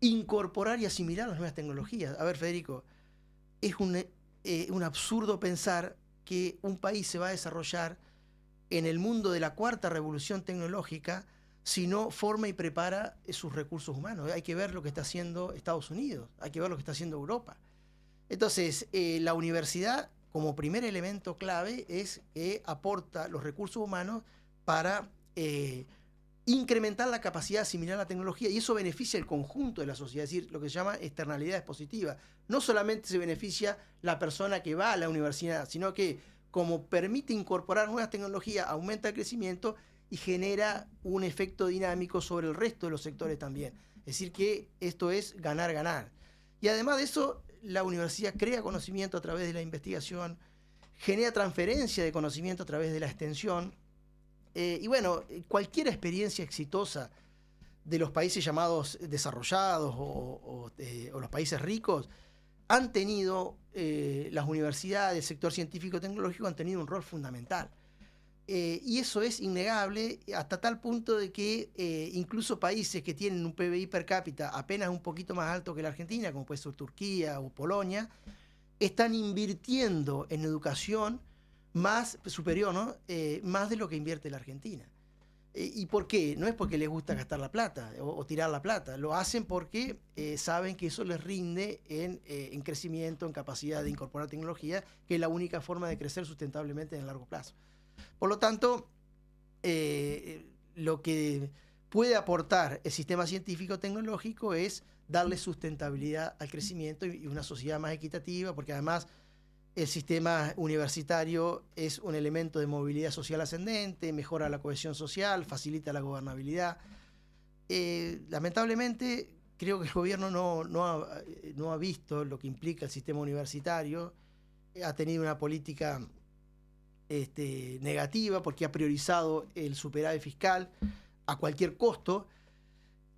incorporar y asimilar las nuevas tecnologías. A ver, Federico, es un absurdo pensar que un país se va a desarrollar en el mundo de la cuarta revolución tecnológica si no forma y prepara sus recursos humanos. Hay que ver lo que está haciendo Estados Unidos, hay que ver lo que está haciendo Europa. Entonces, la universidad, como primer elemento clave, es que aporta los recursos humanos para incrementar la capacidad de asimilar la tecnología, y eso beneficia el conjunto de la sociedad, es decir, lo que se llama externalidades positivas. No solamente se beneficia la persona que va a la universidad, sino que como permite incorporar nuevas tecnologías, aumenta el crecimiento y genera un efecto dinámico sobre el resto de los sectores también. Es decir, que esto es ganar, ganar. Y además de eso, la universidad crea conocimiento a través de la investigación, genera transferencia de conocimiento a través de la extensión. Y bueno, cualquier experiencia exitosa de los países llamados desarrollados o los países ricos han tenido, las universidades, el sector científico-tecnológico han tenido un rol fundamental. Y eso es innegable hasta tal punto de que incluso países que tienen un PBI per cápita apenas un poquito más alto que la Argentina, como puede ser Turquía o Polonia, están invirtiendo en educación más superior, ¿no? Más de lo que invierte la Argentina. ¿Y por qué? No es porque les gusta gastar la plata o tirar la plata, lo hacen porque saben que eso les rinde en crecimiento, en capacidad de incorporar tecnología, que es la única forma de crecer sustentablemente en el largo plazo. Por lo tanto, lo que puede aportar el sistema científico-tecnológico es darle sustentabilidad al crecimiento y una sociedad más equitativa, porque además el sistema universitario es un elemento de movilidad social ascendente, mejora la cohesión social, facilita la gobernabilidad. Lamentablemente, creo que el gobierno no ha visto lo que implica el sistema universitario, ha tenido una política negativa porque ha priorizado el superávit fiscal a cualquier costo.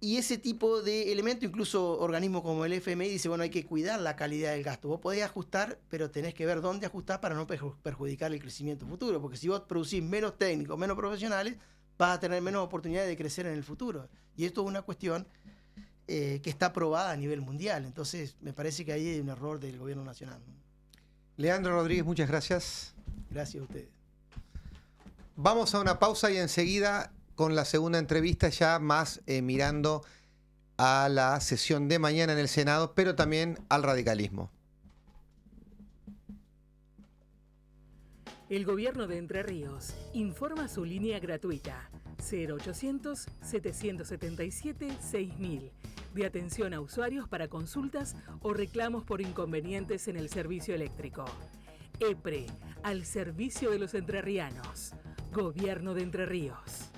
Y ese tipo de elemento, incluso organismos como el FMI dice, bueno, hay que cuidar la calidad del gasto. Vos podés ajustar, pero tenés que ver dónde ajustar para no perjudicar el crecimiento futuro. Porque si vos producís menos técnicos, menos profesionales, vas a tener menos oportunidades de crecer en el futuro. Y esto es una cuestión que está probada a nivel mundial. Entonces, me parece que ahí hay un error del gobierno nacional. Leandro Rodríguez, muchas gracias. Gracias a ustedes. Vamos a una pausa y enseguida con la segunda entrevista, ya más mirando a la sesión de mañana en el Senado, pero también al radicalismo. El Gobierno de Entre Ríos informa su línea gratuita 0800-777-6000 de atención a usuarios para consultas o reclamos por inconvenientes en el servicio eléctrico. EPRE, al servicio de los entrerrianos. Gobierno de Entre Ríos.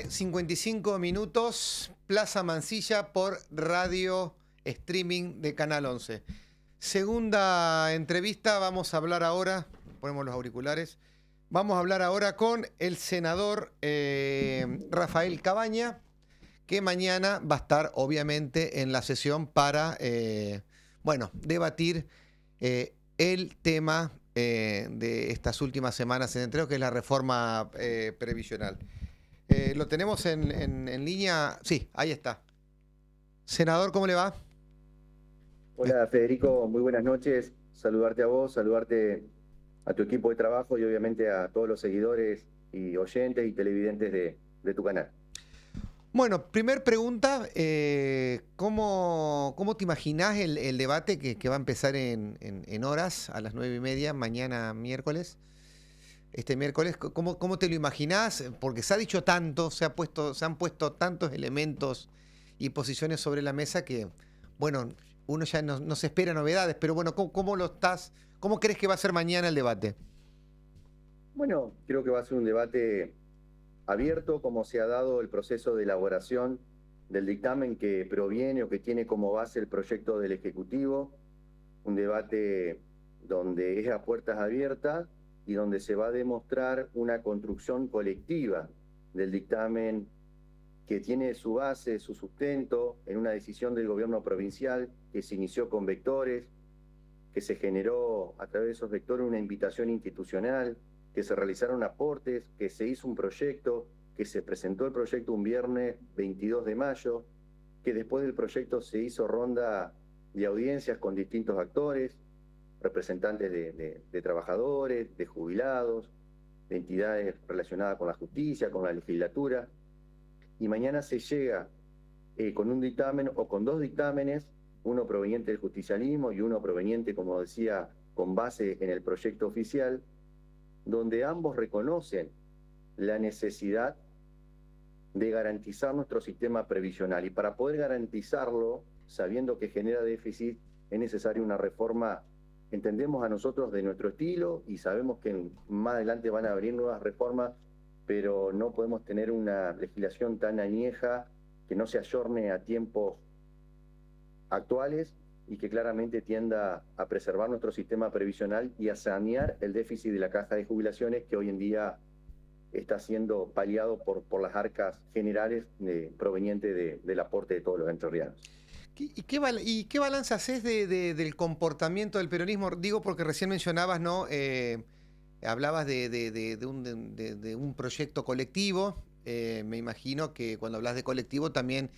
...55 Plaza Mansilla por radio streaming de Canal 11. Segunda entrevista, vamos a hablar ahora, ponemos los auriculares, vamos a hablar ahora con el senador Rafael Cabaña, que mañana va a estar obviamente en la sesión para, debatir el tema de estas últimas semanas en Entre Ríos, que es la reforma previsional. ¿Lo tenemos en línea? Sí, ahí está. Senador, ¿cómo le va? Hola Federico, muy buenas noches. Saludarte a vos, saludarte a tu equipo de trabajo y obviamente a todos los seguidores y oyentes y televidentes de tu canal. Bueno, primer pregunta, ¿cómo te imaginás el debate que va a empezar en horas, a las 9:30, mañana miércoles? Este miércoles, ¿cómo te lo imaginás? Porque se ha dicho tanto, se han puesto tantos elementos y posiciones sobre la mesa que, bueno, uno ya no se espera novedades, pero bueno, ¿cómo crees que va a ser mañana el debate? Bueno, creo que va a ser un debate abierto, como se ha dado el proceso de elaboración del dictamen que proviene o que tiene como base el proyecto del Ejecutivo, un debate donde es a puertas abiertas y donde se va a demostrar una construcción colectiva del dictamen que tiene su base, su sustento en una decisión del gobierno provincial que se inició con vectores, que se generó a través de esos vectores una invitación institucional, que se realizaron aportes, que se hizo un proyecto, que se presentó el proyecto un viernes 22 de mayo, que después del proyecto se hizo ronda de audiencias con distintos actores, representantes de trabajadores, de jubilados, de entidades relacionadas con la justicia, con la legislatura, y mañana se llega con un dictamen o con dos dictámenes, uno proveniente del justicialismo y uno proveniente, como decía, con base en el proyecto oficial, donde ambos reconocen la necesidad de garantizar nuestro sistema previsional. Y para poder garantizarlo, sabiendo que genera déficit, es necesaria una reforma, entendemos a nosotros, de nuestro estilo, y sabemos que más adelante van a venir nuevas reformas, pero no podemos tener una legislación tan añeja que no se ayorne a tiempos actuales y que claramente tienda a preservar nuestro sistema previsional y a sanear el déficit de la caja de jubilaciones que hoy en día está siendo paliado por las arcas generales provenientes del aporte de todos los entrerrianos. ¿Y qué balance haces del comportamiento del peronismo? Digo porque recién mencionabas, ¿no? Hablabas de un proyecto colectivo. Me imagino que cuando hablas de colectivo también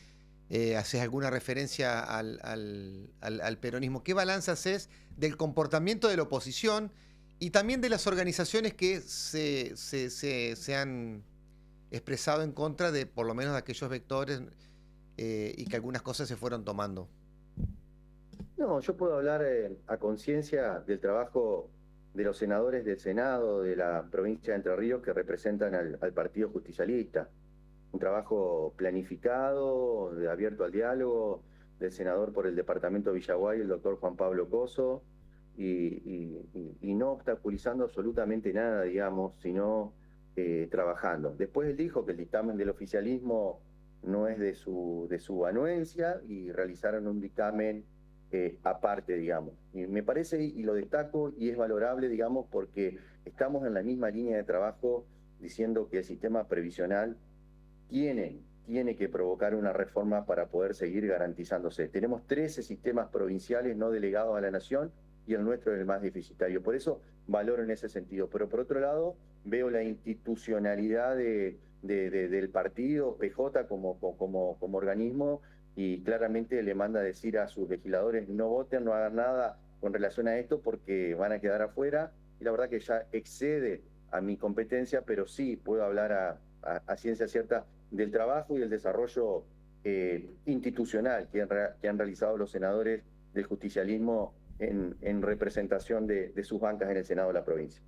haces alguna referencia al peronismo. ¿Qué balance haces del comportamiento de la oposición y también de las organizaciones que se han expresado en contra de, por lo menos, de aquellos vectores y que algunas cosas se fueron tomando? No, yo puedo hablar a conciencia del trabajo de los senadores del Senado de la provincia de Entre Ríos que representan al Partido Justicialista. Un trabajo planificado, abierto al diálogo, del senador por el departamento de Villaguay, el doctor Juan Pablo Coso, y no obstaculizando absolutamente nada, digamos, sino trabajando. Después él dijo que el dictamen del oficialismo no es de su anuencia y realizaron un dictamen aparte, digamos. Y me parece, y lo destaco, y es valorable, digamos, porque estamos en la misma línea de trabajo diciendo que el sistema previsional tiene que provocar una reforma para poder seguir garantizándose. Tenemos 13 sistemas provinciales no delegados a la nación y el nuestro es el más deficitario. Por eso valoro en ese sentido. Pero por otro lado, veo la institucionalidad del partido, PJ como organismo, y claramente le manda a decir a sus legisladores: no voten, no hagan nada con relación a esto porque van a quedar afuera. Y la verdad que ya excede a mi competencia, pero sí puedo hablar a ciencia cierta del trabajo y el desarrollo institucional que han realizado los senadores del justicialismo en representación de sus bancas en el Senado de la provincia.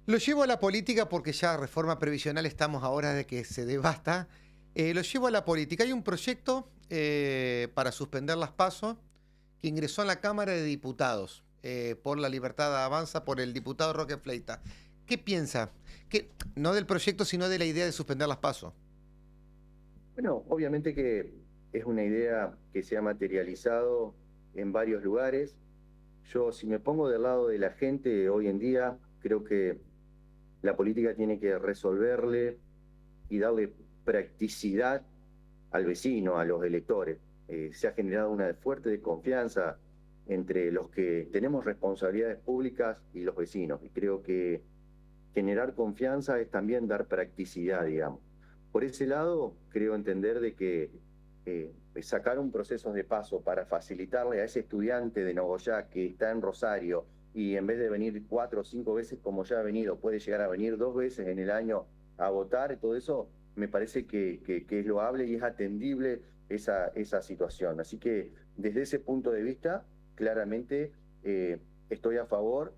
Lo llevo a la política porque ya reforma previsional estamos ahora de que se debata. Lo llevo a la política. Hay un proyecto para suspender las PASO que ingresó en la Cámara de Diputados por La Libertad Avanza, por el diputado Roque Fleita. ¿Qué piensa? No del proyecto, sino de la idea de suspender las PASO. Bueno, obviamente que es una idea que se ha materializado en varios lugares. Yo, si me pongo del lado de la gente hoy en día, creo que la política tiene que resolverle y darle practicidad al vecino, a los electores. Se ha generado una fuerte desconfianza entre los que tenemos responsabilidades públicas y los vecinos. Y creo que generar confianza es también dar practicidad, digamos. Por ese lado, creo entender de que sacar un proceso de paso para facilitarle a ese estudiante de Nogoyá que está en Rosario y en vez de venir 4 o 5 veces como ya ha venido, puede llegar a venir 2 veces en el año a votar, todo eso me parece que es loable y es atendible esa situación. Así que desde ese punto de vista, claramente estoy a favor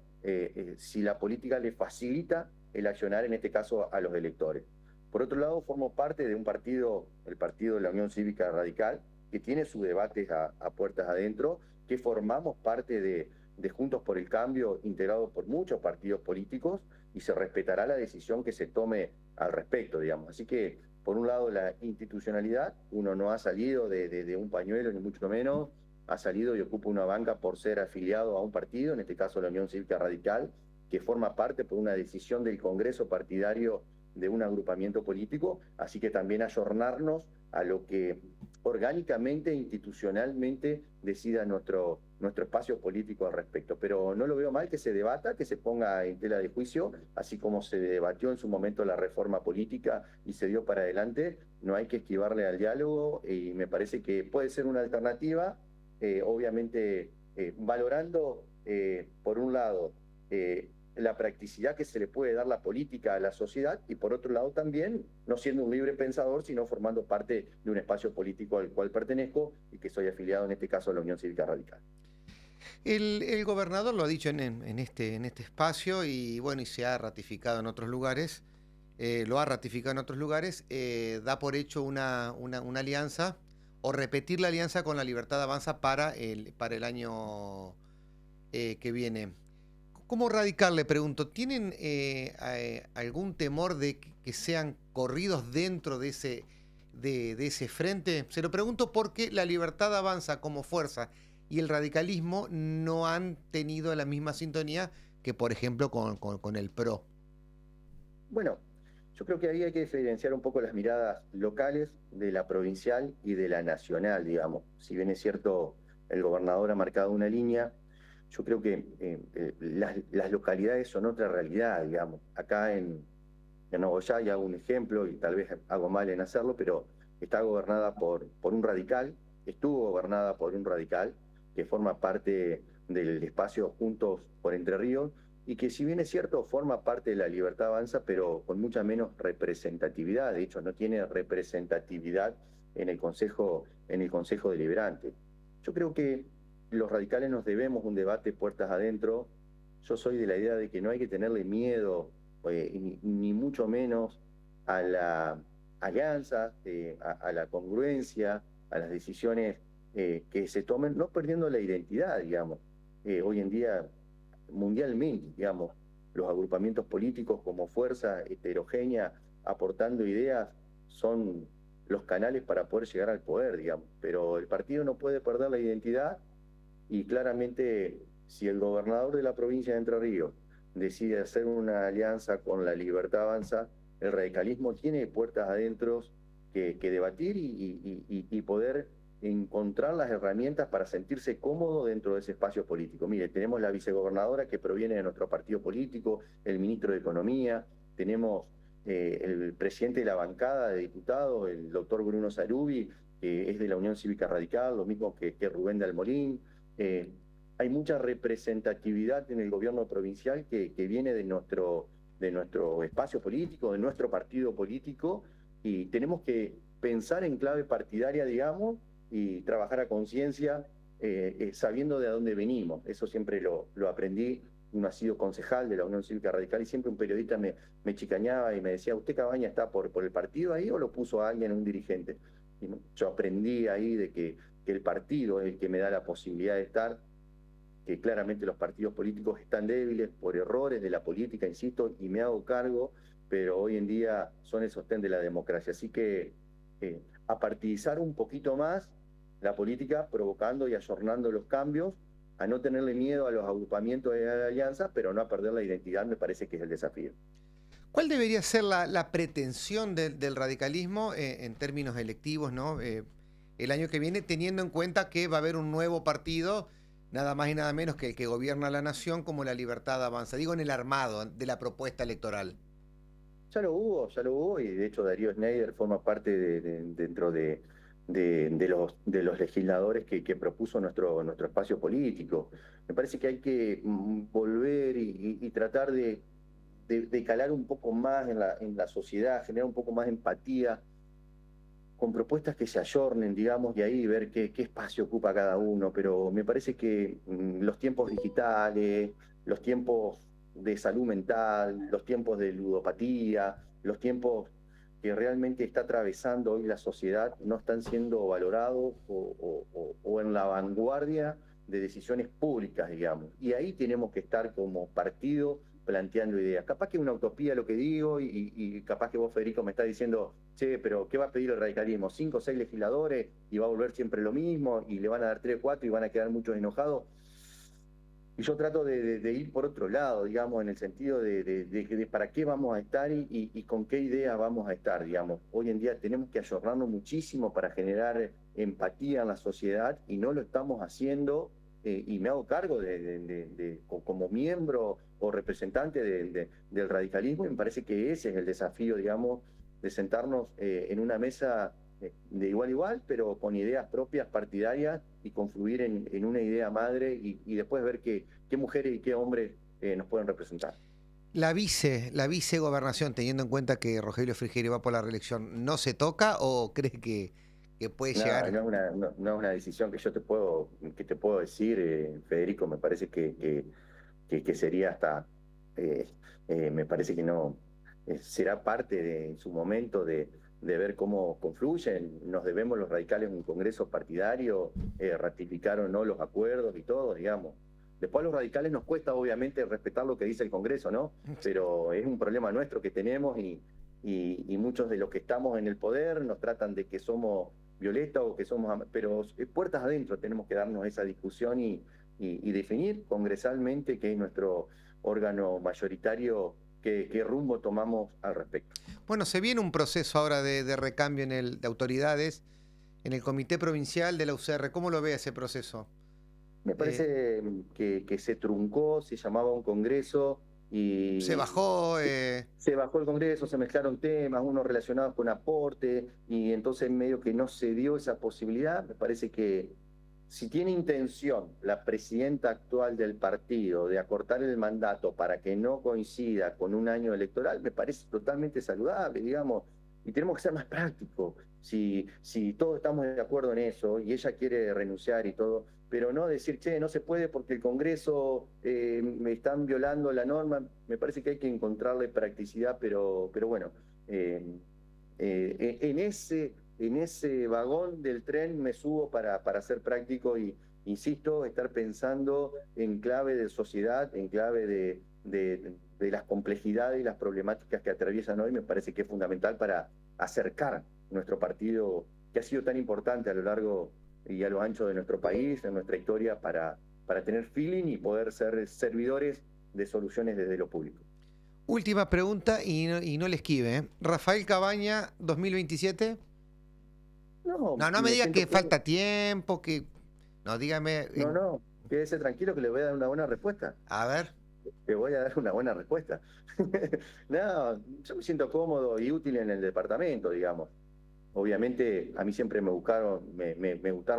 si la política le facilita el accionar, en este caso, a los electores. Por otro lado, formo parte de un partido, el Partido de la Unión Cívica Radical, que tiene sus debates a puertas adentro, que formamos parte de Juntos por el Cambio, integrado por muchos partidos políticos, y se respetará la decisión que se tome al respecto, digamos. Así que, por un lado, la institucionalidad, uno no ha salido de un pañuelo, ni mucho menos, ha salido y ocupa una banca por ser afiliado a un partido, en este caso la Unión Cívica Radical, que forma parte por una decisión del Congreso partidario de un agrupamiento político, así que también ayornarnos a lo que orgánicamente, institucionalmente decida nuestro espacio político al respecto. Pero no lo veo mal que se debata, que se ponga en tela de juicio, así como se debatió en su momento la reforma política y se dio para adelante. No hay que esquivarle al diálogo y me parece que puede ser una alternativa, obviamente valorando, por un lado, la practicidad que se le puede dar la política a la sociedad y por otro lado también no siendo un libre pensador, sino formando parte de un espacio político al cual pertenezco y que soy afiliado en este caso a la Unión Cívica Radical. El gobernador lo ha dicho en este espacio y bueno, y se ha ratificado en otros lugares, da por hecho una alianza o repetir la alianza con la Libertad Avanza para el año que viene. Como radical, le pregunto, ¿tienen algún temor de que sean corridos dentro de ese frente? Se lo pregunto porque la Libertad Avanza como fuerza y el radicalismo no han tenido la misma sintonía que, por ejemplo, con el PRO. Bueno, yo creo que ahí hay que diferenciar un poco las miradas locales de la provincial y de la nacional, digamos. Si bien es cierto, el gobernador ha marcado una línea, yo creo que las localidades son otra realidad, digamos. Acá en Nogoyá, y hago un ejemplo, y tal vez hago mal en hacerlo, pero está gobernada por un radical, estuvo gobernada por un radical, que forma parte del espacio Juntos por Entre Ríos, y que si bien es cierto, forma parte de la Libertad Avanza, pero con mucha menos representatividad. De hecho, no tiene representatividad en el Consejo Deliberante. Yo creo que los radicales nos debemos un debate puertas adentro. Yo soy de la idea de que no hay que tenerle miedo, ni mucho menos a la alianza, a la congruencia, a las decisiones que se tomen, no perdiendo la identidad, digamos. Hoy en día, mundialmente, digamos, los agrupamientos políticos como fuerza heterogénea, aportando ideas, son los canales para poder llegar al poder, digamos. Pero el partido no puede perder la identidad. Y claramente, si el gobernador de la provincia de Entre Ríos decide hacer una alianza con la Libertad Avanza, el radicalismo tiene puertas adentro que debatir y poder encontrar las herramientas para sentirse cómodo dentro de ese espacio político. Mire, tenemos la vicegobernadora que proviene de nuestro partido político, el ministro de Economía, tenemos el presidente de la bancada de diputados, el doctor Bruno Sarubi, que es de la Unión Cívica Radical, lo mismo que Rubén de Almorín. Hay mucha representatividad en el gobierno provincial que viene de nuestro espacio político, de nuestro partido político, y tenemos que pensar en clave partidaria, digamos, y trabajar a conciencia, sabiendo de dónde venimos. Eso siempre lo aprendí. Uno ha sido concejal de la Unión Cívica Radical y siempre un periodista me chicañaba y me decía, ¿usted, Cabaña, está por el partido ahí o lo puso a alguien, un dirigente? Y yo aprendí ahí de que el partido es el que me da la posibilidad de estar, que claramente los partidos políticos están débiles por errores de la política, insisto, y me hago cargo, pero hoy en día son el sostén de la democracia. Así que apartidizar un poquito más la política, provocando y ayornando los cambios, a no tenerle miedo a los agrupamientos de la alianza, pero no a perder la identidad, me parece que es el desafío. ¿Cuál debería ser la pretensión del radicalismo en términos electivos, ¿no? El año que viene, teniendo en cuenta que va a haber un nuevo partido, nada más y nada menos que el que gobierna la nación, como la Libertad Avanza, digo, en el armado de la propuesta electoral? Ya lo hubo, y de hecho Darío Schneider forma parte dentro de los legisladores que propuso nuestro espacio político. Me parece que hay que volver y tratar de calar un poco más en la sociedad, generar un poco más de empatía, con propuestas que se ayornen, digamos, y ahí ver qué espacio ocupa cada uno. Pero me parece que los tiempos digitales, los tiempos de salud mental, los tiempos de ludopatía, los tiempos que realmente está atravesando hoy la sociedad no están siendo valorados o en la vanguardia de decisiones públicas, digamos. Y ahí tenemos que estar como partido planteando ideas. Capaz que es una utopía lo que digo y capaz que vos, Federico, me estás diciendo, che, pero ¿qué va a pedir el radicalismo? 5 o 6 legisladores y va a volver siempre lo mismo y le van a dar 3 o 4 y van a quedar muchos enojados. yo trato de ir por otro lado, digamos, en el sentido de para qué vamos a estar y con qué idea vamos a estar, digamos. Hoy en día tenemos que ayornarnos muchísimo para generar empatía en la sociedad y no lo estamos haciendo, y me hago cargo como miembro o representante del radicalismo, y me parece que ese es el desafío, digamos, de sentarnos en una mesa de igual a igual, pero con ideas propias, partidarias, y confluir en una idea madre y después ver qué mujeres y qué hombres nos pueden representar. La vicegobernación, teniendo en cuenta que Rogelio Frigerio va por la reelección, ¿no se toca o crees que puede llegar? No es una decisión que te puedo decir, Federico. Me parece que sería hasta, me parece que no, será parte en su momento de ver cómo confluyen. Nos debemos los radicales un congreso partidario, ratificar o no los acuerdos y todo, digamos. Después a los radicales nos cuesta obviamente respetar lo que dice el Congreso, ¿no? Pero es un problema nuestro que tenemos y muchos de los que estamos en el poder nos tratan de que somos violeta o que somos... Pero puertas adentro tenemos que darnos esa discusión y definir congresalmente, que es nuestro órgano mayoritario, qué rumbo tomamos al respecto. Bueno, se viene un proceso ahora de recambio de autoridades en el Comité Provincial de la UCR. ¿Cómo lo ve ese proceso? Me parece que se truncó, se llamaba un congreso y... Se bajó... Se bajó el congreso, se mezclaron temas, unos relacionados con aporte, y entonces medio que no se dio esa posibilidad. Me parece que si tiene intención la presidenta actual del partido de acortar el mandato para que no coincida con un año electoral, me parece totalmente saludable, digamos, y tenemos que ser más prácticos. Si todos estamos de acuerdo en eso y ella quiere renunciar y todo, pero no decir, che, no se puede porque el Congreso me están violando la norma. Me parece que hay que encontrarle practicidad, pero bueno, en ese vagón del tren me subo para ser práctico y, insisto, estar pensando en clave de sociedad, en clave de las complejidades y las problemáticas que atraviesan hoy. Me parece que es fundamental para acercar nuestro partido, que ha sido tan importante a lo largo y a lo ancho de nuestro país, en nuestra historia, para tener feeling y poder ser servidores de soluciones desde lo público. Última pregunta y no le esquive, ¿eh? Rafael Cabaña, 2027. No me diga que falta tiempo, que... No, dígame... No, quédese tranquilo que le voy a dar una buena respuesta. A ver. Te voy a dar una buena respuesta. No, yo me siento cómodo y útil en el departamento, digamos. Obviamente a mí siempre me gustaron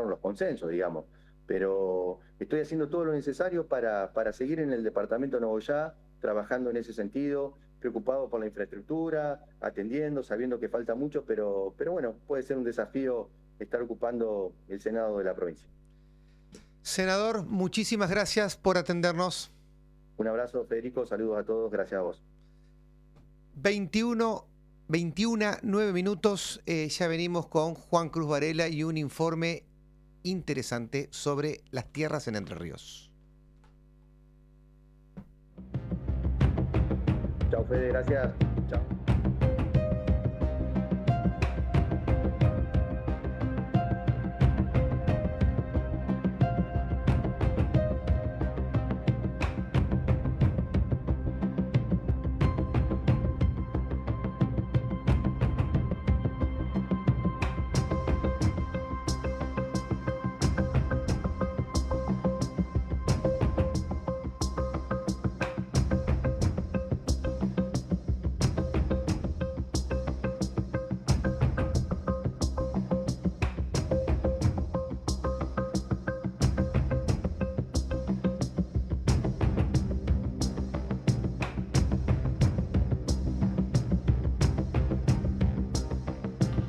los consensos, digamos, pero estoy haciendo todo lo necesario para seguir en el departamento de Nogoyá, trabajando en ese sentido, preocupado por la infraestructura, atendiendo, sabiendo que falta mucho, pero bueno, puede ser un desafío estar ocupando el Senado de la provincia. Senador, muchísimas gracias por atendernos. Un abrazo, Federico, saludos a todos, gracias a vos. 21:09 minutos, ya venimos con Juan Cruz Varela y un informe interesante sobre las tierras en Entre Ríos. Chao, Fede, gracias. Chao.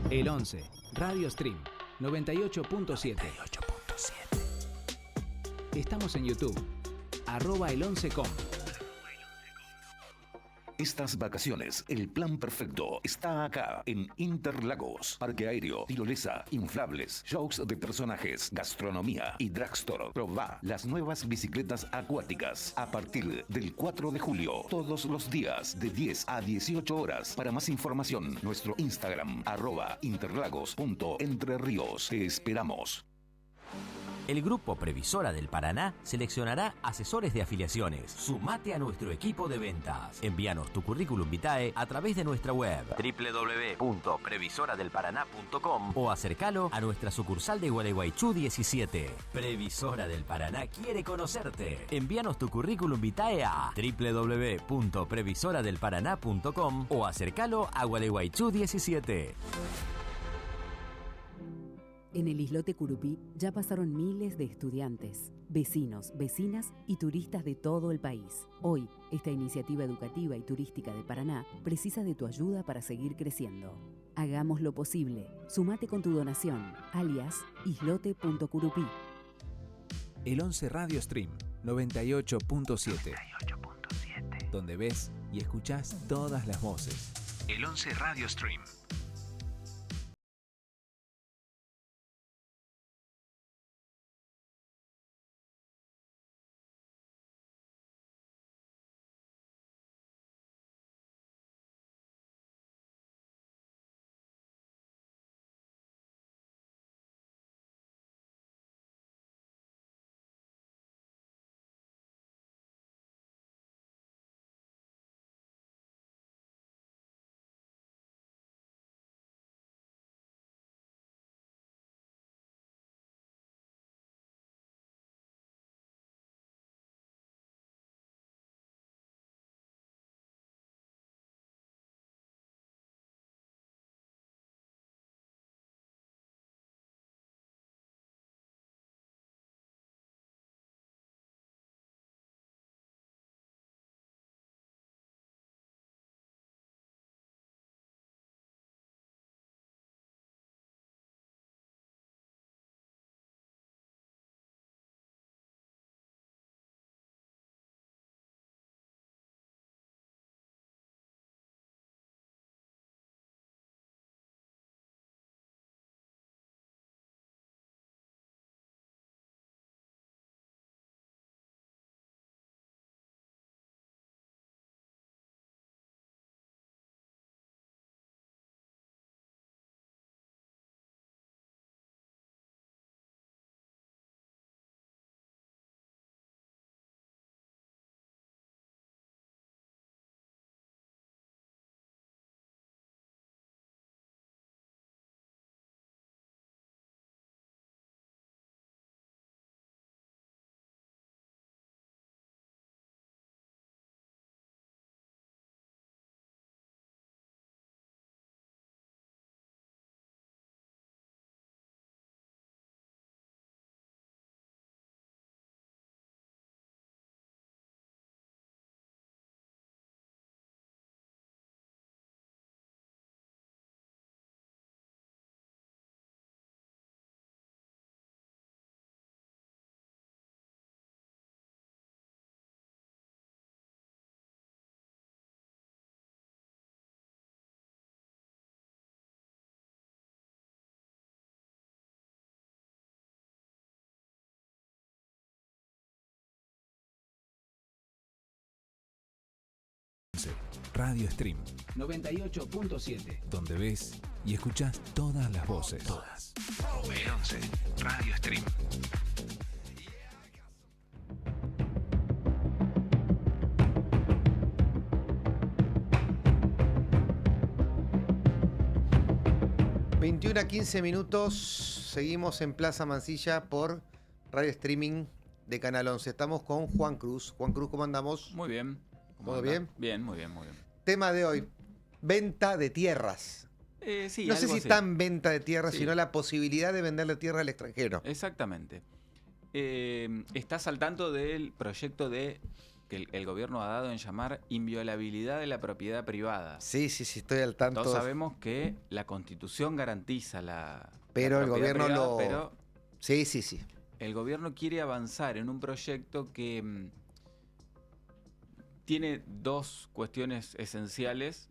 El 11, Radio Stream, 98.7. Estamos en YouTube, @el11com. Estas vacaciones, el plan perfecto está acá en Interlagos. Parque aéreo, tirolesa, inflables, shows de personajes, gastronomía y drugstore. Probá las nuevas bicicletas acuáticas a partir del 4 de julio. Todos los días de 10 a 18 horas. Para más información, nuestro Instagram, @interlagos.entreríos. Te esperamos. El Grupo Previsora del Paraná seleccionará asesores de afiliaciones. Sumate a nuestro equipo de ventas. Envíanos tu currículum vitae a través de nuestra web www.previsoradelparaná.com o acercalo a nuestra sucursal de Gualeguaychú 17. Previsora del Paraná quiere conocerte. Envíanos tu currículum vitae a www.previsoradelparaná.com o acercalo a Gualeguaychú 17. En el islote Curupí ya pasaron miles de estudiantes, vecinos, vecinas y turistas de todo el país. Hoy, esta iniciativa educativa y turística de Paraná precisa de tu ayuda para seguir creciendo. Hagamos lo posible. Sumate con tu donación, alias islote.curupí. El 11 Radio Stream 98.7. Donde ves y escuchás todas las voces. El 11 Radio Stream. Radio Stream 98.7. donde ves y escuchás todas las voces. Todas. El 11 Radio Stream. A 15 minutos, seguimos en Plaza Mansilla por radio streaming de Canal 11. Estamos con Juan Cruz. Juan Cruz, ¿cómo andamos? Muy bien. ¿Todo bien? Bien, muy bien, muy bien. Tema de hoy, venta de tierras. Sí, no sé si así. tan venta de tierras, Sí. sino la posibilidad de venderle tierra al extranjero. Exactamente. ¿Estás al tanto del proyecto que el gobierno ha dado en llamar inviolabilidad de la propiedad privada? Sí, estoy al tanto. Todos sabemos que la Constitución garantiza pero la el propiedad gobierno privada, lo... Pero Sí. el gobierno quiere avanzar en un proyecto que tiene dos cuestiones esenciales.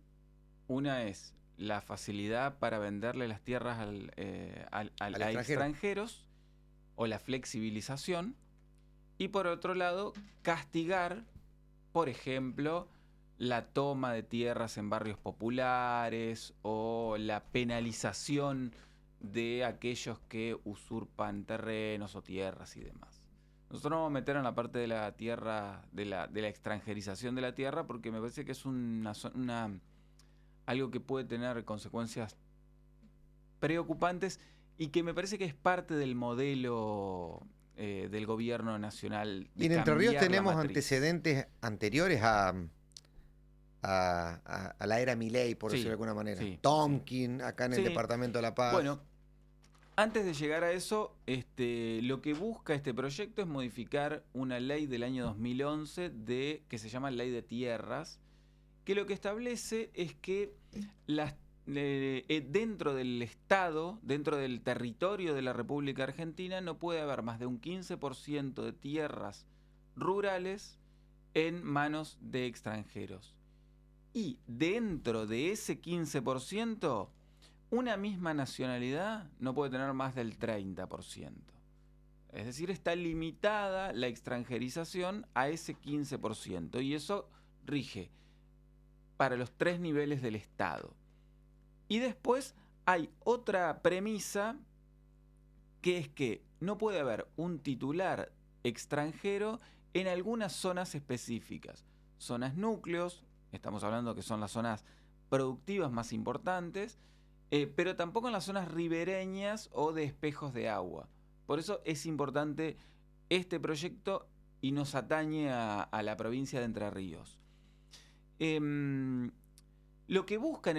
Una es la facilidad para venderle las tierras a extranjeros o la flexibilización. Y por otro lado, castigar, por ejemplo, la toma de tierras en barrios populares o la penalización de aquellos que usurpan terrenos o tierras y demás. Nosotros nos vamos a meter en la parte de la tierra, de la extranjerización de la tierra, porque me parece que es algo que puede tener consecuencias preocupantes y que me parece que es parte del modelo del gobierno nacional. Y en Entre Ríos tenemos antecedentes anteriores a la era Milei, por decirlo de alguna manera. Sí, Tonkin, acá en el Departamento de La Paz. Bueno, antes de llegar a eso, lo que busca este proyecto es modificar una ley del año 2011 que se llama Ley de Tierras, que lo que establece es que dentro del Estado, dentro del territorio de la República Argentina, no puede haber más de un 15% de tierras rurales en manos de extranjeros. Y dentro de ese 15%, una misma nacionalidad no puede tener más del 30%. Es decir, está limitada la extranjerización a ese 15%. Y eso rige para los 3 niveles del Estado. Y después hay otra premisa, que es que no puede haber un titular extranjero en algunas zonas específicas. Zonas núcleos, estamos hablando que son las zonas productivas más importantes, pero tampoco en las zonas ribereñas o de espejos de agua. Por eso es importante este proyecto y nos atañe a la provincia de Entre Ríos. Lo que buscan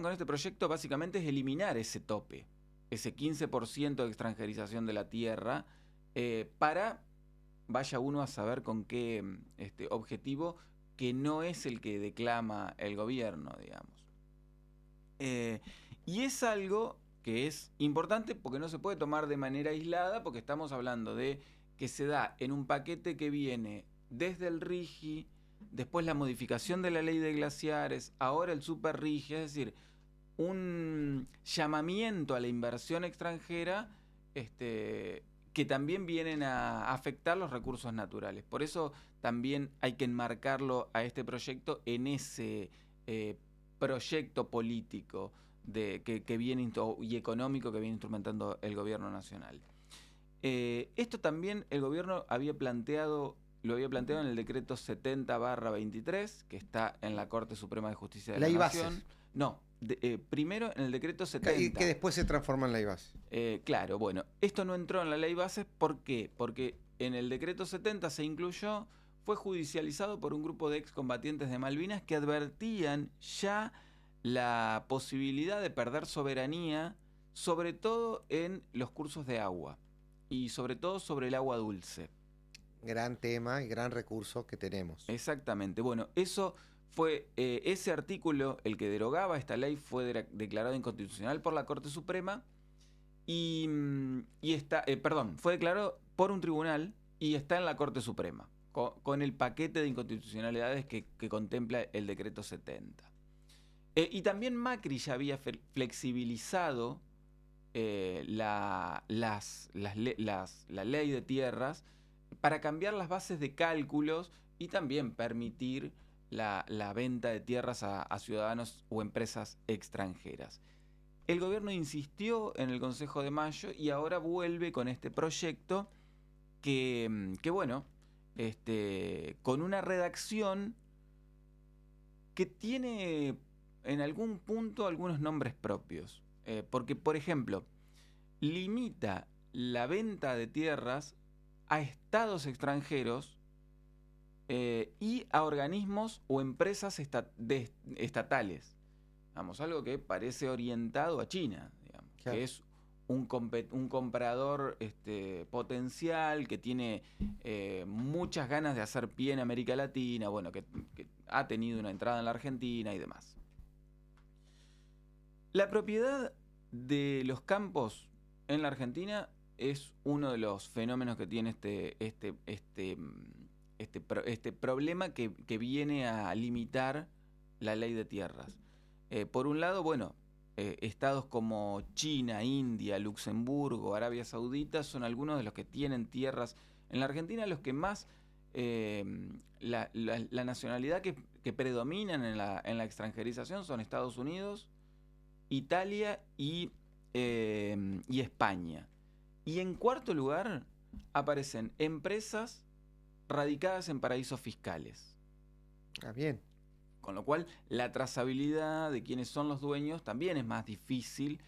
con este proyecto básicamente es eliminar ese tope, ese 15% de extranjerización de la tierra, para, vaya uno a saber con qué objetivo, que no es el que declama el gobierno, digamos. Y es algo que es importante porque no se puede tomar de manera aislada, porque estamos hablando de que se da en un paquete que viene desde el RIGI, después la modificación de la ley de glaciares, ahora el super RIGI, es decir, un llamamiento a la inversión extranjera que también vienen a afectar los recursos naturales. Por eso también hay que enmarcarlo a este proyecto en ese proyecto político que viene y económico que viene instrumentando el gobierno nacional. Esto también el gobierno lo había planteado en el decreto 70/23, que está en la Corte Suprema de Justicia de la Nación. Bases. No, primero en el decreto 70. Y que después se transforma en ley base. Claro, bueno, esto no entró en la ley bases, ¿por qué? Porque en el decreto 70 se incluyó, fue judicializado por un grupo de excombatientes de Malvinas que advertían ya la posibilidad de perder soberanía, sobre todo en los cursos de agua y sobre todo sobre el agua dulce. Gran tema y gran recurso que tenemos. Exactamente. Bueno, eso fue ese artículo, el que derogaba esta ley, fue declarado inconstitucional por la Corte Suprema fue declarado por un tribunal y está en la Corte Suprema con el paquete de inconstitucionalidades que contempla el decreto 70. Y también Macri ya había flexibilizado la ley de tierras para cambiar las bases de cálculos y también permitir la venta de tierras a ciudadanos o empresas extranjeras. El gobierno insistió en el Consejo de Mayo y ahora vuelve con este proyecto que bueno, con una redacción que tiene en algún punto algunos nombres propios. Porque, por ejemplo, limita la venta de tierras a estados extranjeros y a organismos o empresas estatales. Vamos, algo que parece orientado a China, digamos, claro, que es un comprador potencial, que tiene muchas ganas de hacer pie en América Latina, bueno, que ha tenido una entrada en la Argentina y demás. La propiedad de los campos en la Argentina es uno de los fenómenos que tiene este problema que viene a limitar la ley de tierras. Por un lado, bueno, estados como China, India, Luxemburgo, Arabia Saudita son algunos de los que tienen tierras en la Argentina, los que más la nacionalidad que predominan en la extranjerización son Estados Unidos, Italia y y España. Y en cuarto lugar aparecen empresas radicadas en paraísos fiscales. Ah, bien. Con lo cual, la trazabilidad de quiénes son los dueños también es más difícil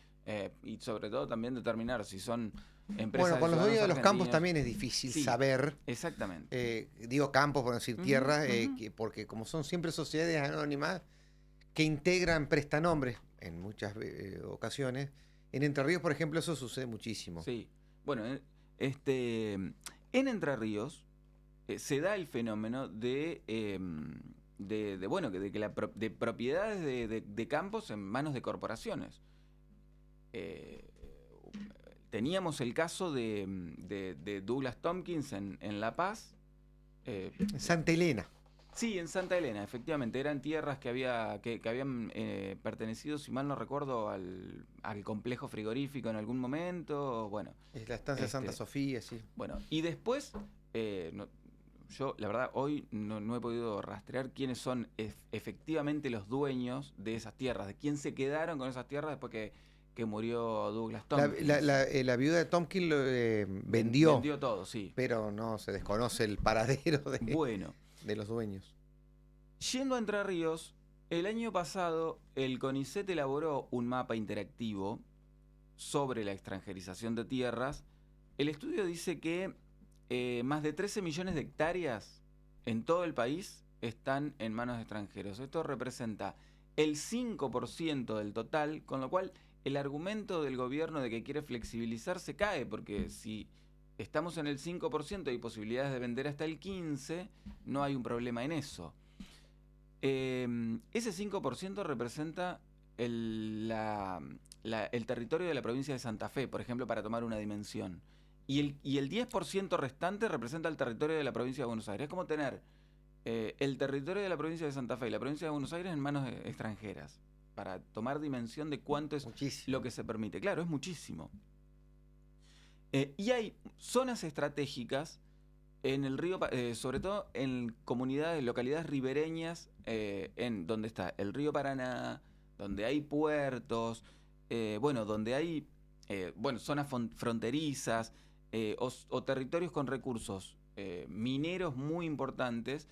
y sobre todo también determinar si son empresas. Bueno, con los dueños de los campos argentinos. también es difícil saber. Exactamente. Digo campos, por no decir tierras, porque como son siempre sociedades anónimas que integran prestanombres en muchas ocasiones. En Entre Ríos, por ejemplo, eso sucede muchísimo. Sí. Bueno, en Entre Ríos se da el fenómeno de propiedades de campos en manos de corporaciones. Teníamos el caso de Douglas Tompkins en La Paz. Santa Elena. Sí, en Santa Elena, efectivamente. Eran tierras que habían pertenecido, si mal no recuerdo, al complejo frigorífico en algún momento. Bueno, es la estancia de Santa Sofía, sí. Bueno, y después, yo, la verdad, hoy no he podido rastrear quiénes son efectivamente los dueños de esas tierras, de quién se quedaron con esas tierras después que murió Douglas Tompkins. La viuda de Tompkins lo vendió. Vendió todo, sí. Pero no se desconoce el paradero de los dueños. Yendo a Entre Ríos, el año pasado el CONICET elaboró un mapa interactivo sobre la extranjerización de tierras. El estudio dice que más de 13 millones de hectáreas en todo el país están en manos de extranjeros. Esto representa el 5% del total, con lo cual el argumento del gobierno de que quiere flexibilizar se cae, porque si estamos en el 5% y hay posibilidades de vender hasta el 15%, no hay un problema en eso. Ese 5% representa el territorio de la provincia de Santa Fe, por ejemplo, para tomar una dimensión. Y el 10% restante representa el territorio de la provincia de Buenos Aires. Es como tener el territorio de la provincia de Santa Fe y la provincia de Buenos Aires en manos extranjeras, para tomar dimensión de cuánto es lo que se permite. Claro, es muchísimo. Y hay zonas estratégicas en el río, sobre todo en comunidades, localidades ribereñas, en donde está el río Paraná, donde hay puertos, donde hay zonas fronterizas o territorios con recursos mineros muy importantes.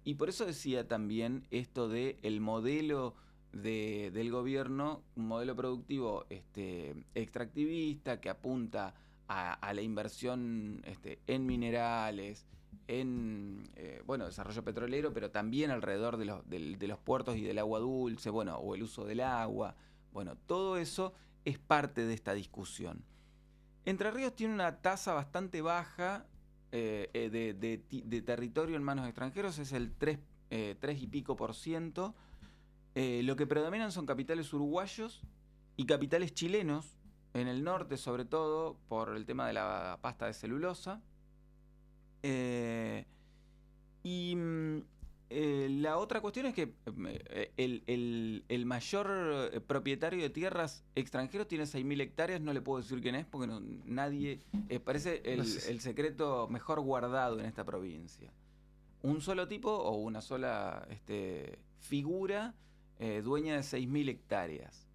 Y por eso decía también esto de el modelo del gobierno, un modelo productivo extractivista que apunta a la inversión en minerales, en desarrollo petrolero, pero también alrededor de los puertos y del agua dulce, o el uso del agua. Bueno, todo eso es parte de esta discusión. Entre Ríos tiene una tasa bastante baja de territorio en manos de extranjeros, es el 3 y pico %. Lo que predominan son capitales uruguayos y capitales chilenos, en el norte sobre todo, por el tema de la pasta de celulosa. La otra cuestión es que el mayor propietario de tierras extranjeros tiene 6.000 hectáreas, no le puedo decir quién es porque nadie... parece el secreto mejor guardado en esta provincia. Un solo tipo o una sola figura dueña de 6.000 hectáreas.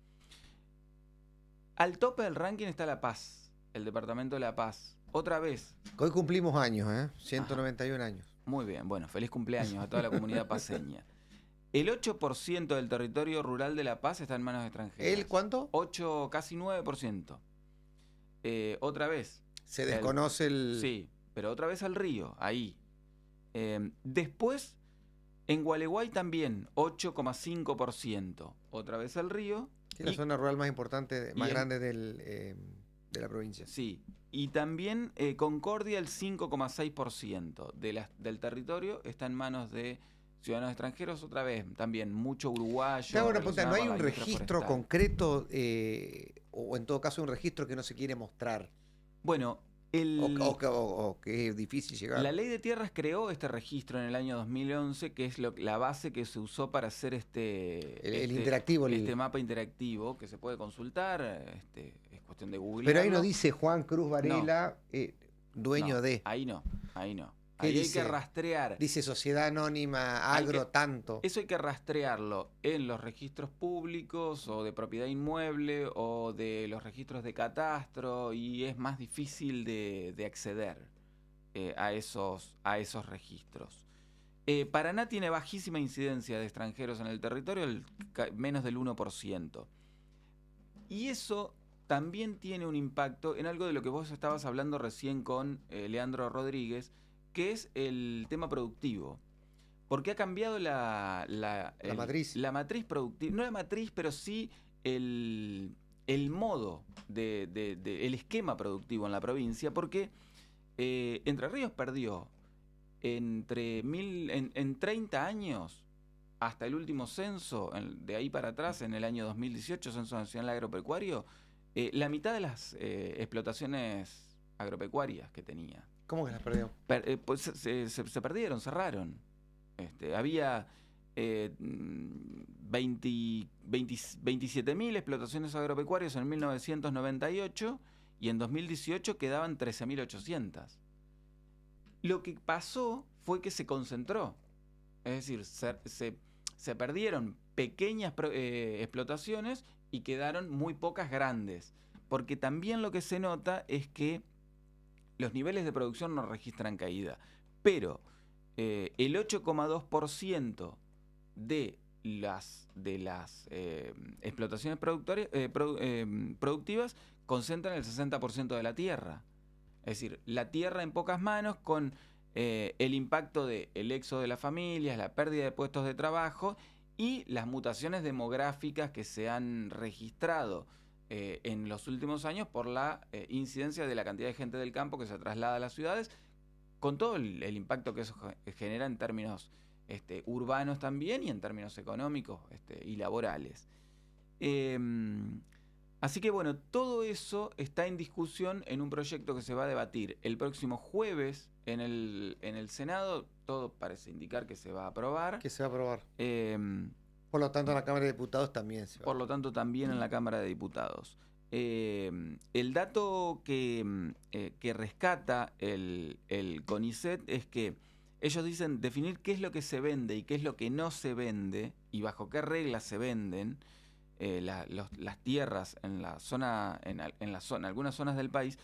Al tope del ranking está La Paz, el departamento de La Paz. Otra vez. Hoy cumplimos años, 191 años. Muy bien, bueno, feliz cumpleaños a toda la comunidad paceña. El 8% del territorio rural de La Paz está en manos extranjeras. ¿El cuánto? 8, casi 9%. Otra vez. Se desconoce el... Sí, pero otra vez al río, ahí. Después, en Gualeguay también, 8,5%. Otra vez al río. Que es la zona rural más importante, más grande de la provincia. Sí, y también Concordia, el 5,6% del territorio está en manos de ciudadanos extranjeros. Otra vez, también mucho uruguayo. Claro, ¿no hay un registro concreto o en todo caso un registro que no se quiere mostrar? Bueno, o que es difícil llegar. La Ley de Tierras creó este registro en el año 2011, que es la base que se usó para hacer el interactivo, este mapa interactivo que se puede consultar. Es cuestión de Google. Pero ahí no dice Juan Cruz Varela, dueño de. Ahí no. Ahí hay que rastrear. Dice Sociedad Anónima Agro tanto. Eso hay que rastrearlo en los registros públicos o de propiedad inmueble o de los registros de catastro, y es más difícil de acceder a esos registros. Paraná tiene bajísima incidencia de extranjeros en el territorio, menos del 1%. Y eso también tiene un impacto en algo de lo que vos estabas hablando recién con Leandro Rodríguez, que es el tema productivo. Porque ha cambiado la matriz. La matriz productiva. No la matriz, pero sí el modo el esquema productivo en la provincia. Porque Entre Ríos perdió en 30 años, hasta el último censo, de ahí para atrás, en el año 2018, Censo Nacional Agropecuario, la mitad de las explotaciones agropecuarias que tenía. ¿Cómo que las perdió? Pues se perdieron, cerraron. Había 27.000 explotaciones agropecuarias en 1998 y en 2018 quedaban 13.800. Lo que pasó fue que se concentró. Es decir, se perdieron pequeñas explotaciones y quedaron muy pocas grandes. Porque también lo que se nota es que los niveles de producción no registran caída, pero el 8,2% de las explotaciones productivas concentran el 60% de la tierra. Es decir, la tierra en pocas manos, con el impacto del éxodo de las familias, la pérdida de puestos de trabajo y las mutaciones demográficas que se han registrado en los últimos años por la incidencia de la cantidad de gente del campo que se traslada a las ciudades, con todo el impacto que eso genera en términos urbanos también y en términos económicos y laborales. Así que bueno, todo eso está en discusión en un proyecto que se va a debatir el próximo jueves en el Senado. Todo parece indicar que se va a aprobar. Que se va a aprobar. Por lo tanto, en la Cámara de Diputados también se va. Por lo tanto, también en la Cámara de Diputados. El dato que rescata el CONICET es que ellos dicen definir qué es lo que se vende y qué es lo que no se vende y bajo qué reglas se venden las tierras en algunas zonas del país.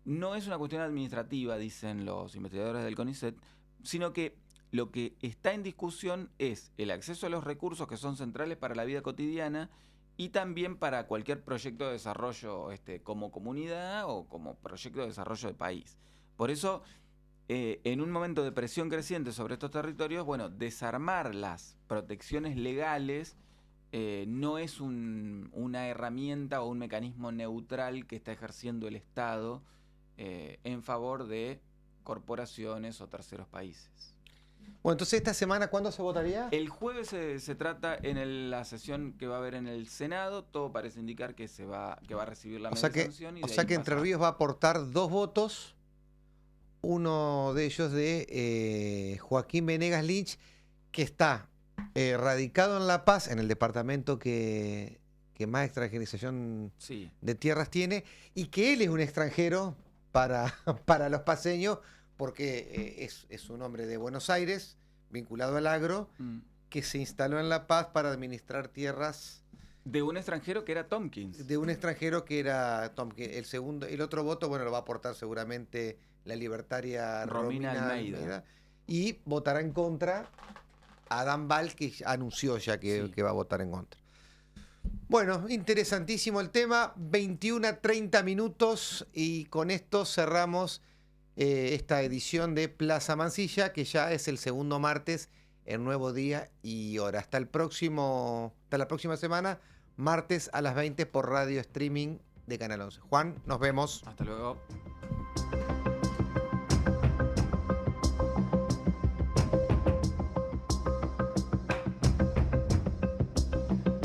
No es una cuestión administrativa, dicen los investigadores del CONICET, sino que lo que está en discusión es el acceso a los recursos que son centrales para la vida cotidiana y también para cualquier proyecto de desarrollo como comunidad o como proyecto de desarrollo de país. Por eso, en un momento de presión creciente sobre estos territorios, bueno, desarmar las protecciones legales no es una herramienta o un mecanismo neutral que está ejerciendo el Estado en favor de corporaciones o terceros países. Bueno, entonces esta semana, ¿cuándo se votaría? El jueves se trata en la sesión que va a haber en el Senado. Todo parece indicar que va a recibir la medida de sanción. O sea que Entre Ríos va a aportar 2 votos, uno de ellos de Joaquín Venegas Lynch, que está radicado en La Paz, en el departamento que más extranjerización de tierras tiene, y que él es un extranjero para los paceños, porque es un hombre de Buenos Aires, vinculado al agro, que se instaló en La Paz para administrar tierras. De un extranjero que era Tompkins. De un extranjero que era Tompkins. El otro voto, bueno, lo va a aportar seguramente la libertaria Romina Almeida. Y votará en contra Adán Valls, que anunció ya que va a votar en contra. Bueno, interesantísimo el tema. 21:30 minutos y con esto cerramos esta edición de Plaza Mansilla, que ya es el segundo martes, el nuevo día y hora. Hasta la próxima semana, martes a las 20 por radio streaming de Canal 11. Juan, nos vemos. Hasta luego.